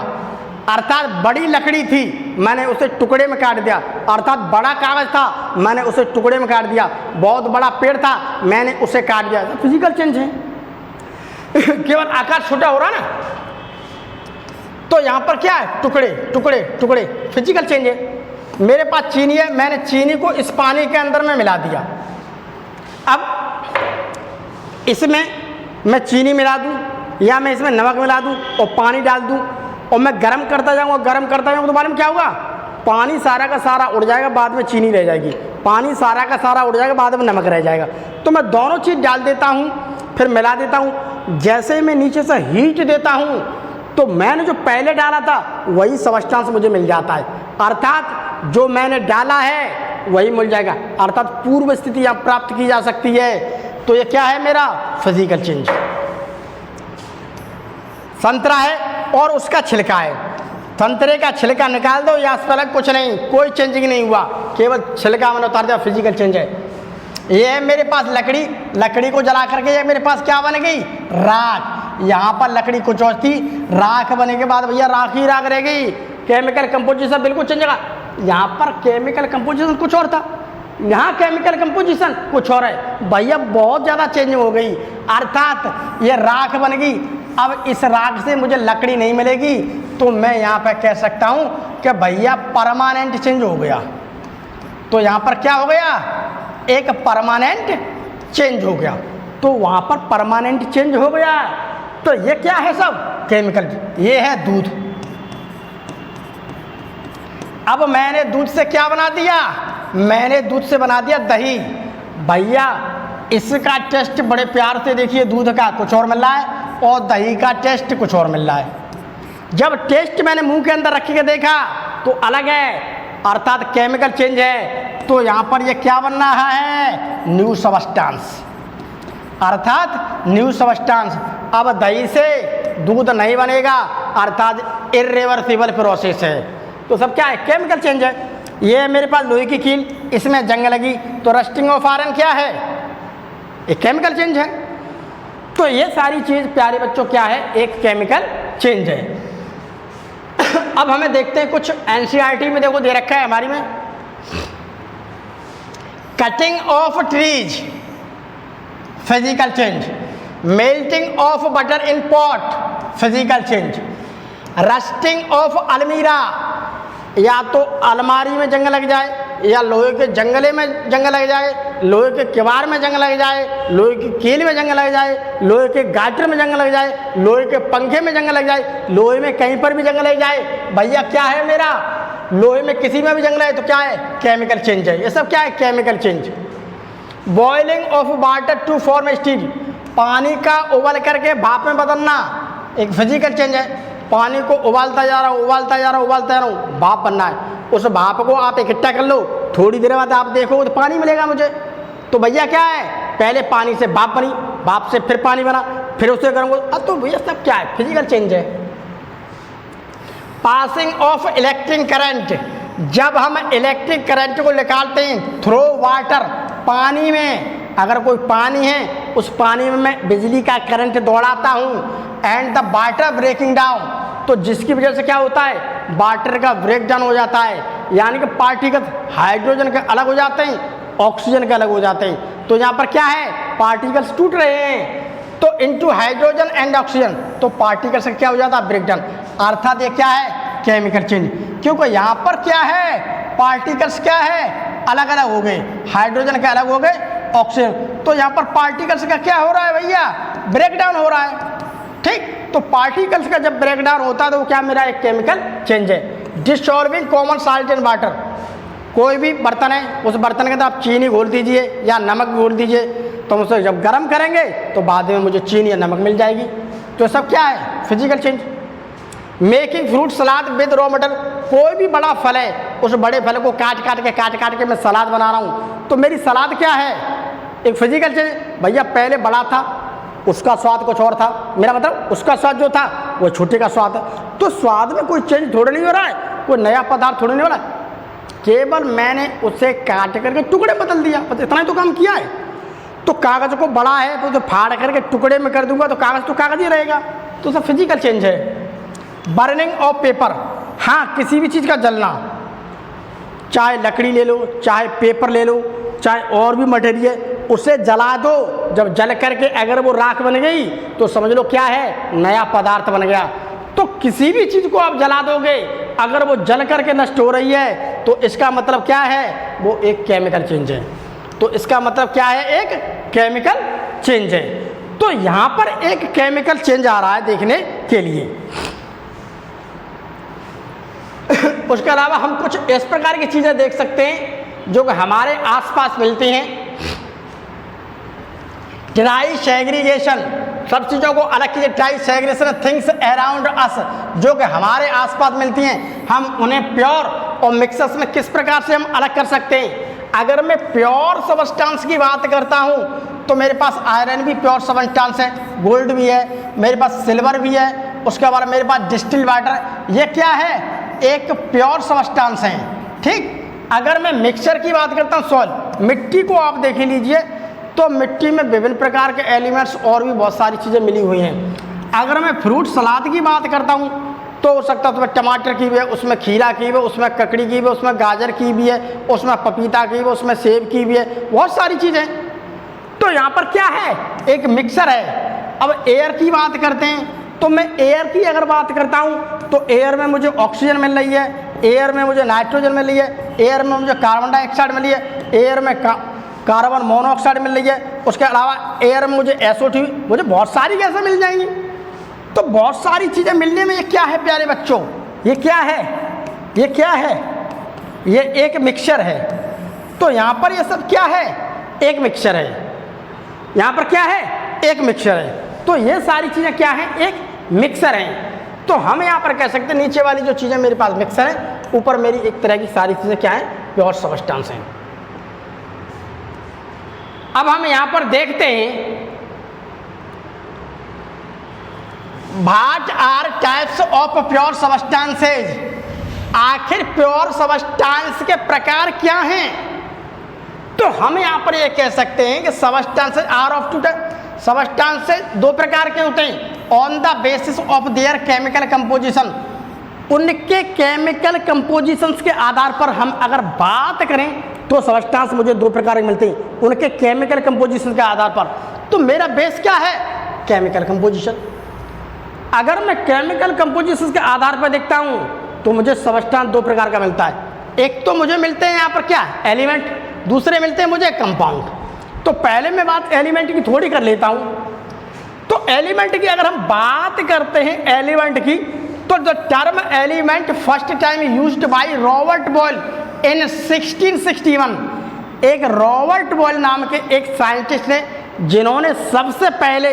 अर्थात बड़ी लकड़ी थी मैंने उसे टुकड़े में काट दिया, अर्थात बड़ा कागज था मैंने उसे टुकड़े में काट दिया, बहुत बड़ा पेड़ था मैंने उसे काट दिया। तो फिजिकल चेंज है केवल आकार छोटा हो रहा ना। तो यहाँ पर क्या है, टुकड़े टुकड़े टुकड़े, फिजिकल चेंज है। मेरे पास चीनी है, मैंने चीनी को इस पानी के अंदर में मिला दिया। अब इसमें मैं चीनी मिला दूँ या मैं इसमें नमक मिला दूँ और पानी डाल दूँ और मैं गर्म करता जाऊँगा तो मालूम क्या होगा, पानी सारा का सारा उड़ जाएगा, बाद में चीनी रह जाएगी, पानी सारा का सारा उड़ जाएगा, बाद में नमक रह जाएगा। तो मैं दोनों चीज़ डाल देता हूँ, फिर मिला देता हूँ। जैसे मैं नीचे से हीट देता हूँ तो मैंने जो पहले डाला था वही सब्सटेंस मुझे मिल जाता है, अर्थात जो मैंने डाला है वही मिल जाएगा, अर्थात पूर्व स्थिति यहाँ प्राप्त की जा सकती है। तो ये क्या है मेरा फिजिकल चेंज। संतरा है और उसका छिलका है, संतरे का छिलका निकाल दो या इस पर कुछ नहीं, कोई चेंजिंग नहीं हुआ, केवल छिलका मैंने उतार दिया, फिजिकल चेंज है। ये है मेरे पास लकड़ी, लकड़ी को जला करके ये मेरे पास क्या बन गई, राख। यहाँ पर लकड़ी कुछ और थी, राख बनने के बाद भैया राख ही राख रह गई, केमिकल कंपोजिशन बिल्कुल चेंज होगा। यहाँ पर केमिकल कंपोजिशन कुछ और था, यहाँ केमिकल कंपोजिशन कुछ और है, भैया बहुत ज़्यादा चेंज हो गई। अर्थात ये राख बन गई, अब इस राख से मुझे लकड़ी नहीं मिलेगी, तो मैं यहाँ पर कह सकता हूँ कि भैया परमानेंट चेंज हो गया। तो यहाँ पर क्या हो गया, एक परमानेंट चेंज हो गया। तो वहाँ पर परमानेंट चेंज हो गया। तो ये क्या है सब, केमिकल। ये है दूध। अब मैंने दूध से क्या बना दिया, मैंने दूध से बना दिया दही। भैया इसका टेस्ट बड़े प्यार से देखिए, दूध का कुछ और मिल रहा है और दही का टेस्ट कुछ और मिल रहा है। जब टेस्ट मैंने मुंह के अंदर रख के देखा तो अलग है, अर्थात केमिकल चेंज है। तो यहाँ पर ये क्या बन रहा है, न्यू सब्सटेंस, अर्थात न्यू सब्सटेंस। अब दही से दूध नहीं बनेगा, अर्थात इर्रिवर्सिबल प्रोसेस है। तो सब क्या है, केमिकल चेंज है। ये मेरे पास लोहे की कील, इसमें जंग लगी तो रस्टिंग ऑफ आयरन क्या है, एक केमिकल चेंज है। तो ये सारी चीज़ प्यारे बच्चों क्या है, एक केमिकल चेंज है। अब हमें देखते हैं कुछ एनसीईआरटी में देखो दे रखा है हमारी में, cutting of trees physical change, melting of butter in pot physical change, rusting of अलमीरा, या तो अलमारी में जंग लग जाए, या लोहे के जंगले में जंग लग जाए, लोहे के किवाड़ में जंग लग जाए, लोहे की कील में जंग लग जाए, लोहे के गाटर में जंग लग जाए, लोहे के पंखे में जंग लग जाए, लोहे में कहीं पर भी जंग लग जाए। भैया क्या है मेरा, लोहे में किसी में भी जंग लगे तो क्या है, केमिकल चेंज है। ये सब क्या है, chemical change. Boiling of water to form steel, पानी का उबाल करके भाप में बदलना एक फिजिकल चेंज है। पानी को उबालता जा रहा हूँ, उबालता जा रहा हूँ, उबालता जा रहा हूँ, भाप बनना है। उस भाप को आप इकट्ठा कर लो, थोड़ी देर बाद आप देखो तो पानी मिलेगा मुझे। तो भैया क्या है, पहले पानी से भाप बनी, भाप से फिर पानी बना, फिर उसे करूँगा। अब तो भैया सब क्या है, फिजिकल चेंज है। पासिंग ऑफ इलेक्ट्रिक करंट, जब हम इलेक्ट्रिक करंट को निकालते हैं थ्रू वाटर, पानी में, अगर कोई पानी है उस पानी में मैं बिजली का करंट दौड़ाता हूँ, and the water breaking down, तो जिसकी वजह से क्या होता है, वाटर का ब्रेक डाउन हो जाता है, यानी कि पार्टिकल हाइड्रोजन के अलग हो जाते हैं, ऑक्सीजन के अलग हो जाते हैं। तो यहाँ पर क्या है, पार्टिकल्स टूट रहे हैं, तो इनटू हाइड्रोजन एंड ऑक्सीजन, तो पार्टिकल से क्या हो जाता है, ब्रेक डाउन। अर्थात ये क्या है, केमिकल चेंज। क्योंकि यहाँ पर क्या है, पार्टिकल्स क्या है, अलग अलग हो गए, हाइड्रोजन के अलग हो गए, ऑक्सीजन। तो यहाँ पर पार्टिकल्स का क्या हो रहा है भैया, ब्रेक डाउन हो रहा है। ठीक, तो पार्टिकल्स का जब ब्रेक डाउन होता है तो वो क्या, मेरा एक केमिकल चेंज है। Dissolving common salt in water, कोई भी बर्तन है, उस बर्तन के अंदर आप चीनी घोल दीजिए या नमक घोल दीजिए, तो उसे जब गर्म करेंगे तो बाद में मुझे चीनी या नमक मिल जाएगी। तो सब क्या है, physical change. Making fruit salad with raw material, कोई भी बड़ा फल है, उस बड़े फल को काट काट के मैं सलाद बना रहा हूँ, तो मेरी सलाद क्या है, एक फिजिकल चेंज। भैया पहले बड़ा था, उसका स्वाद कुछ और था, मेरा मतलब उसका स्वाद जो था वो छोटे का स्वाद है। तो स्वाद में कोई चेंज थोड़ा नहीं हो रहा है, कोई नया पदार्थ थोड़ा नहीं हो रहा है, केवल मैंने उसे काट करके टुकड़े बदल दिया, बस इतना ही तो काम किया है। तो कागज़ को बड़ा है तो फाड़ करके टुकड़े में कर दूंगा तो कागज़ ही रहेगा। तो सब फिजिकल चेंज है। बर्निंग ऑफ पेपर, हाँ किसी भी चीज़ का जलना, चाहे लकड़ी ले लो, चाहे पेपर ले लो, चाहे और भी मटेरियल, उसे जला दो। जब जल करके अगर वो राख बन गई तो समझ लो क्या है, नया पदार्थ बन गया। तो किसी भी चीज़ को आप जला दोगे, अगर वो जल करके नष्ट हो रही है तो इसका मतलब क्या है, वो एक केमिकल चेंज है। तो इसका मतलब क्या है, एक केमिकल चेंज है। तो यहाँ पर एक केमिकल चेंज आ रहा है देखने के लिए। उसके अलावा हम कुछ इस प्रकार की चीज़ें देख सकते हैं जो कि हमारे आसपास मिलती हैं। ड्राई सेग्रीगेशन, सब चीज़ों को अलग कीजिए। Dry segregation things around us, जो कि हमारे आसपास मिलती हैं, हम उन्हें प्योर और मिक्सर्स में किस प्रकार से हम अलग कर सकते हैं। अगर मैं प्योर सब्सटेंस की बात करता हूँ तो मेरे पास आयरन भी प्योर सब्सटेंस है, गोल्ड भी है, मेरे पास सिल्वर भी है, उसके बाद मेरे पास डिस्टिल वाटर, ये क्या है, एक प्योर सब्सटेंस है। ठीक, अगर मैं मिक्सचर की बात करता हूँ, सॉइल, मिट्टी को आप देख लीजिए तो मिट्टी में विभिन्न प्रकार के एलिमेंट्स और भी बहुत सारी चीज़ें मिली हुई हैं। अगर मैं फ्रूट सलाद की बात करता हूँ तो हो सकता है उसमें टमाटर की भी है, उसमें खीरा की भी है, उसमें ककड़ी की भी है, उसमें गाजर की भी है, उसमें पपीता की भी है, उसमें सेब की भी है, बहुत सारी चीज़ें। तो यहाँ पर क्या है, एक मिक्सर है। अब एयर की बात करते हैं तो मैं एयर की अगर बात करता हूँ तो एयर में मुझे ऑक्सीजन मिल रही है, एयर में मुझे नाइट्रोजन मिल रही है, एयर में मुझे कार्बन डाइऑक्साइड मिल रही है, एयर में कार्बन मोनोऑक्साइड मिल रही है, उसके अलावा एयर में मुझे SO2, मुझे बहुत सारी गैसें मिल जाएंगी। तो बहुत सारी चीज़ें मिलने में ये क्या है प्यारे बच्चों, ये क्या है, ये क्या है, ये एक मिक्सचर है। तो यहाँ पर ये सब क्या है, एक मिक्सचर है। यहाँ पर क्या है, एक मिक्सचर है। तो ये सारी चीज़ें क्या हैं, एक मिक्सर हैं। तो हम यहाँ पर कह सकते हैं नीचे वाली जो चीज़ें मेरे पास मिक्सर है, ऊपर मेरी एक तरह की सारी चीज़ें क्या हैं, प्योर सब्सटेंस हैं। अब हम यहाँ पर देखते हैं what are types of pure substances, आखिर प्योर सब्सटेंस के प्रकार क्या हैं। तो हम यहाँ पर ये कह सकते हैं कि substances are of two substances दो प्रकार के होते हैं on the basis of their chemical composition, उनके केमिकल कंपोजिशंस के आधार पर हम अगर बात करें तो सब्सटेंस मुझे दो प्रकार के मिलते हैं उनके केमिकल कंपोजिशन के आधार पर। तो मेरा बेस क्या है, केमिकल कंपोजिशन। अगर मैं केमिकल कंपोजिशन के आधार पर देखता हूँ तो मुझे सब्सटेंस दो प्रकार का मिलता है, एक तो मुझे मिलते हैं यहाँ पर क्या एलिमेंट, दूसरे मिलते हैं मुझे कंपाउंड। तो पहले मैं बात एलिमेंट की थोड़ी कर लेता हूँ। तो एलिमेंट की अगर हम बात करते हैं एलिमेंट की, तो the term element first time used by Robert Boyle in 1661, एक रॉबर्ट बॉयल नाम के एक साइंटिस्ट ने जिन्होंने सबसे पहले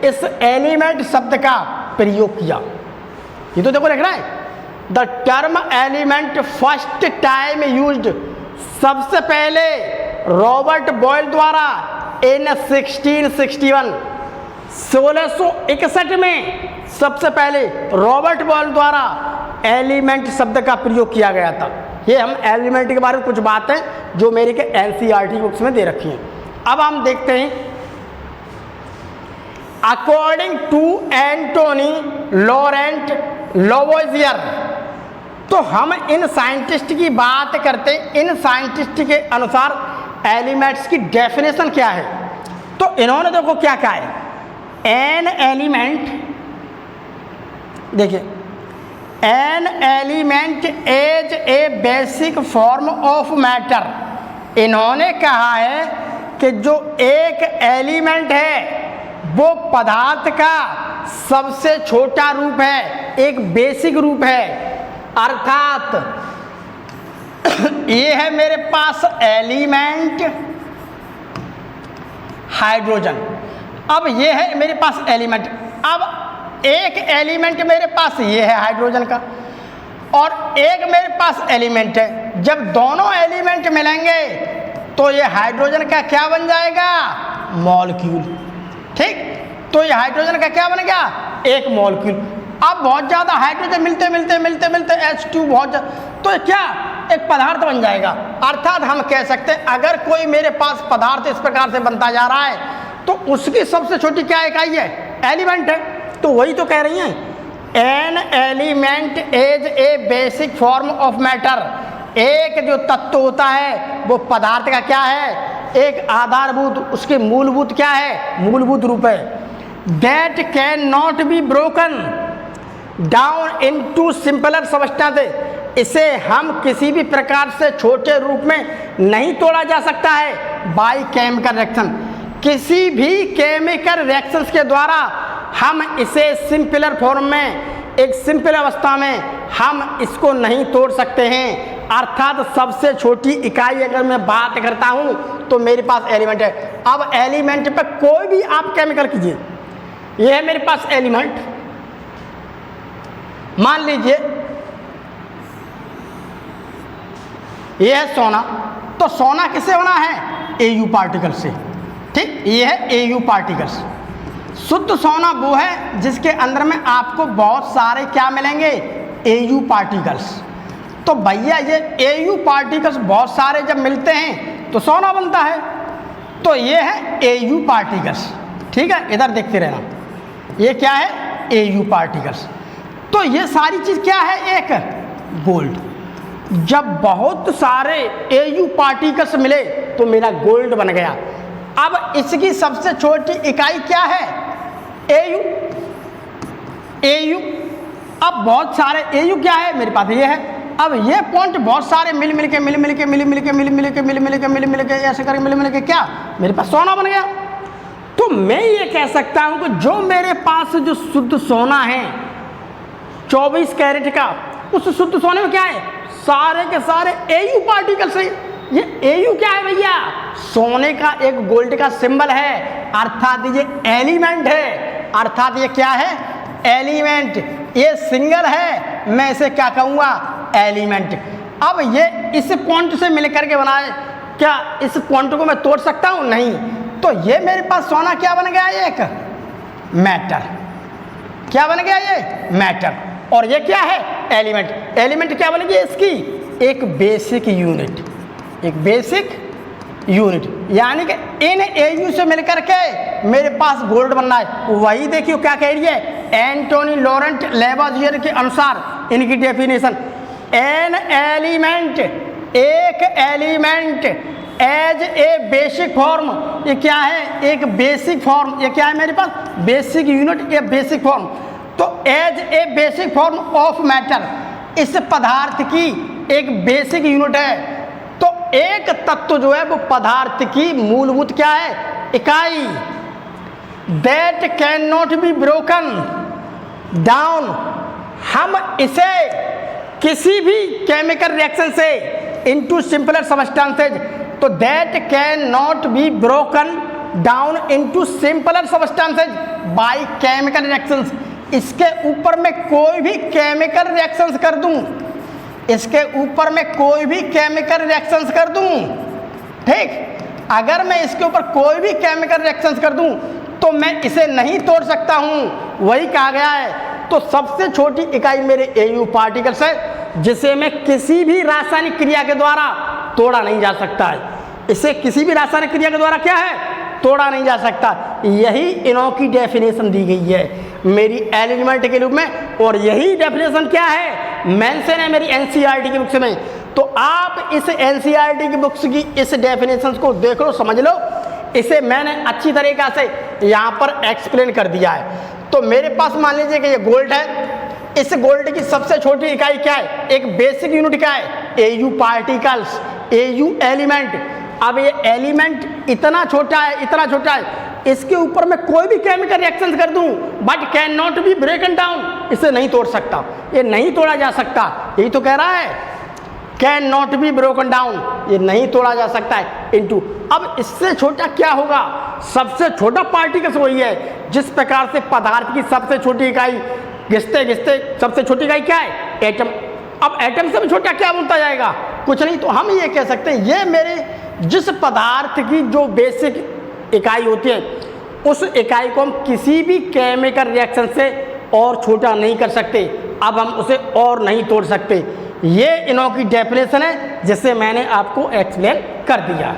इस एलिमेंट शब्द का प्रयोग किया। ये तो देखो लिख रहा है the term element first time used, सबसे पहले रॉबर्ट बॉयल द्वारा इन 1661, 1661 में सबसे पहले रॉबर्ट बॉयल द्वारा एलिमेंट शब्द का प्रयोग किया गया था। ये हम एलिमेंट के बारे में कुछ बातें जो मेरे के NCERT बुक्स में दे रखी हैं। अब हम देखते हैं अकॉर्डिंग टू एंटोनी लॉरेंट लवोइजियर, तो हम इन साइंटिस्ट की बात करते हैं। इन साइंटिस्ट के अनुसार एलिमेंट्स की डेफिनेशन क्या है, तो इन्होंने देखो क्या कहा है, एन एलिमेंट, देखिए an element as a basic form of matter. इन्होंने कहा है कि जो एक एलिमेंट है वो पदार्थ का सबसे छोटा रूप है, एक बेसिक रूप है। अर्थात ये है मेरे पास एलिमेंट हाइड्रोजन, अब ये है मेरे पास एलिमेंट, अब एक एलिमेंट मेरे पास ये है हाइड्रोजन का और एक मेरे पास एलिमेंट है। जब दोनों एलिमेंट मिलेंगे तो ये हाइड्रोजन का क्या बन जाएगा, मॉलिक्यूल। ठीक, तो ये हाइड्रोजन का क्या बन गया, एक मॉलिक्यूल। अब बहुत ज़्यादा हाइड्रोजन मिलते मिलते मिलते मिलते H2 बहुत ज़्यादा, तो क्या एक पदार्थ बन जाएगा। अर्थात हम कह सकते हैं अगर कोई मेरे पास पदार्थ इस प्रकार से बनता जा रहा है तो उसकी सबसे छोटी क्या इकाई है, एलिमेंट है। तो वही तो कह रही हैं an element as a basic form of matter, एक जो तत्व होता है वो पदार्थ का क्या है, एक आधारभूत, उसके मूलभूत क्या है, मूलभूत रूप है। That can not be broken down into simpler substance, इसे हम किसी भी प्रकार से छोटे रूप में नहीं तोड़ा जा सकता है बाय केमिकल रिएक्शन। किसी भी केमिकल रिएक्शंस के द्वारा हम इसे सिंपलर फॉर्म में, एक सिंपल अवस्था में हम इसको नहीं तोड़ सकते हैं। अर्थात सबसे छोटी इकाई अगर मैं बात करता हूं तो मेरे पास एलिमेंट है। अब एलिमेंट पे कोई भी आप केमिकल कीजिए, ये है मेरे पास एलिमेंट, मान लीजिए ये है सोना, तो सोना किससे बना है, Au पार्टिकल से। ठीक, ये है Au पार्टिकल्स। शुद्ध सोना वो है जिसके अंदर में आपको बहुत सारे क्या मिलेंगे, Au पार्टिकल्स। तो भैया ये Au पार्टिकल्स बहुत सारे जब मिलते हैं तो सोना बनता है। तो ये है Au पार्टिकल्स। ठीक है, इधर देखते रहना, ये क्या है, Au पार्टिकल्स। तो ये सारी चीज़ क्या है, एक गोल्ड। जब बहुत सारे Au पार्टिकल्स मिले तो मेरा गोल्ड बन गया। अब इसकी सबसे छोटी इकाई क्या है, Au। AU। अब बहुत सारे AU क्या है मेरे पास ये है। अब ये पॉइंट बहुत सारे मिल मिल के ऐसे करके मिल के क्या मेरे पास सोना बन गया। तो मैं ये कह सकता हूं कि जो मेरे पास जो शुद्ध सोना है 24 कैरेट का, उस शुद्ध सोने में क्या है, सारे के सारे AU पार्टिकल्स है। ये AU क्या है भैया, सोने का एक गोल्ड का सिंबल है, अर्थात ये एलिमेंट है, अर्थात ये क्या है, एलिमेंट। ये सिंगल है, मैं इसे क्या कहूँगा, एलिमेंट। अब ये इस पॉइंट से मिलकर के बनाए, क्या इस पॉइंट को मैं तोड़ सकता हूँ, नहीं। तो ये मेरे पास सोना क्या बन गया, एक मैटर। क्या बन गया, ये मैटर। और ये क्या है, एलिमेंट। एलिमेंट क्या बन गया इसकी, एक बेसिक यूनिट, एक बेसिक यूनिट। यानी कि इन AU से मिलकर के मेरे पास गोल्ड बनना है। वही देखिए क्या कह रही है, एंटोनी लॉरेंट लेवाजियर के अनुसार इनकी डेफिनेशन, एन एलिमेंट, एक element as a basic form. ये क्या है, एक बेसिक फॉर्म। ये क्या है मेरे पास, बेसिक यूनिट, ये बेसिक फॉर्म। तो as a basic form of matter, इस पदार्थ की एक बेसिक यूनिट है। तो एक तत्व जो है वो पदार्थ की मूलभूत क्या है, इकाई। That can not be broken down, हम इसे किसी भी केमिकल रिएक्शन से इनटू सिंपलर सबस्टेंसेज, तो that can not be broken down into simpler substances by chemical reactions. इसके ऊपर मैं कोई भी केमिकल रिएक्शंस कर दूं, इसके ऊपर मैं कोई भी केमिकल रिएक्शंस कर दूं, ठीक। अगर मैं इसके ऊपर कोई भी केमिकल रिएक्शंस कर दूं तो मैं इसे नहीं तोड़ सकता हूं, वही कहा गया है। तो सबसे छोटी इकाई मेरे AU पार्टिकल्स है, जिसे मैं किसी भी रासायनिक क्रिया के द्वारा तोड़ा नहीं जा सकता है। इसे किसी भी रासायनिक क्रिया के द्वारा क्या है, तोड़ा नहीं जा सकता। यही इनों की डेफिनेशन दी गई है मेरी एलिमेंट के रूप में, और यही डेफिनेशन क्या है, मेंशन है मेरी NCERT की बुक्स में। तो आप इस NCERT की बुक्स की इस डेफिनेशन को देख लो, समझ लो। इसे मैंने अच्छी तरीक़ा से यहाँ पर एक्सप्लेन कर दिया है। तो मेरे पास मान लीजिए कि ये गोल्ड है, इस गोल्ड की सबसे छोटी इकाई क्या है, एक बेसिक यूनिट क्या है, AU पार्टिकल्स, AU एलिमेंट। अब ये एलिमेंट इतना छोटा है, इतना छोटा है, इसके ऊपर मैं कोई भी केमिकल रिएक्शन कर दूं, but can not be ब्रेकन down, इसे नहीं तोड़ सकता, ये नहीं तोड़ा जा सकता। यही तो कह रहा है, can not be broken down, ये नहीं तोड़ा जा सकता है इनटू। अब इससे छोटा क्या होगा, सबसे छोटा पार्टिकल्स वही है जिस प्रकार से पदार्थ की सबसे छोटी इकाई घिसते घिसते सबसे छोटी इकाई क्या है, एटम। अब एटम से भी छोटा क्या बनता जाएगा, कुछ नहीं। तो हम ये कह सकते हैं ये मेरे जिस पदार्थ की जो बेसिक इकाई होती है, उस इकाई को हम किसी भी केमिकल रिएक्शन से और छोटा नहीं कर सकते। अब हम उसे और नहीं तोड़ सकते। ये इनों की डेफिनेशन है जिसे मैंने आपको एक्सप्लेन कर दिया।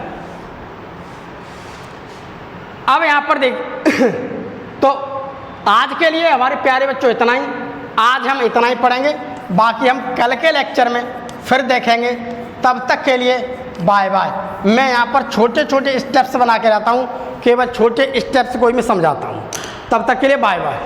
अब यहाँ पर देख तो आज के लिए हमारे प्यारे बच्चों इतना ही। आज हम इतना ही पढ़ेंगे, बाकी हम कल के लेक्चर में फिर देखेंगे। तब तक के लिए बाय बाय। मैं यहाँ पर छोटे छोटे स्टेप्स बना के रहता हूँ, केवल छोटे स्टेप्स को ही मैं समझाता हूँ। तब तक के लिए बाय बाय।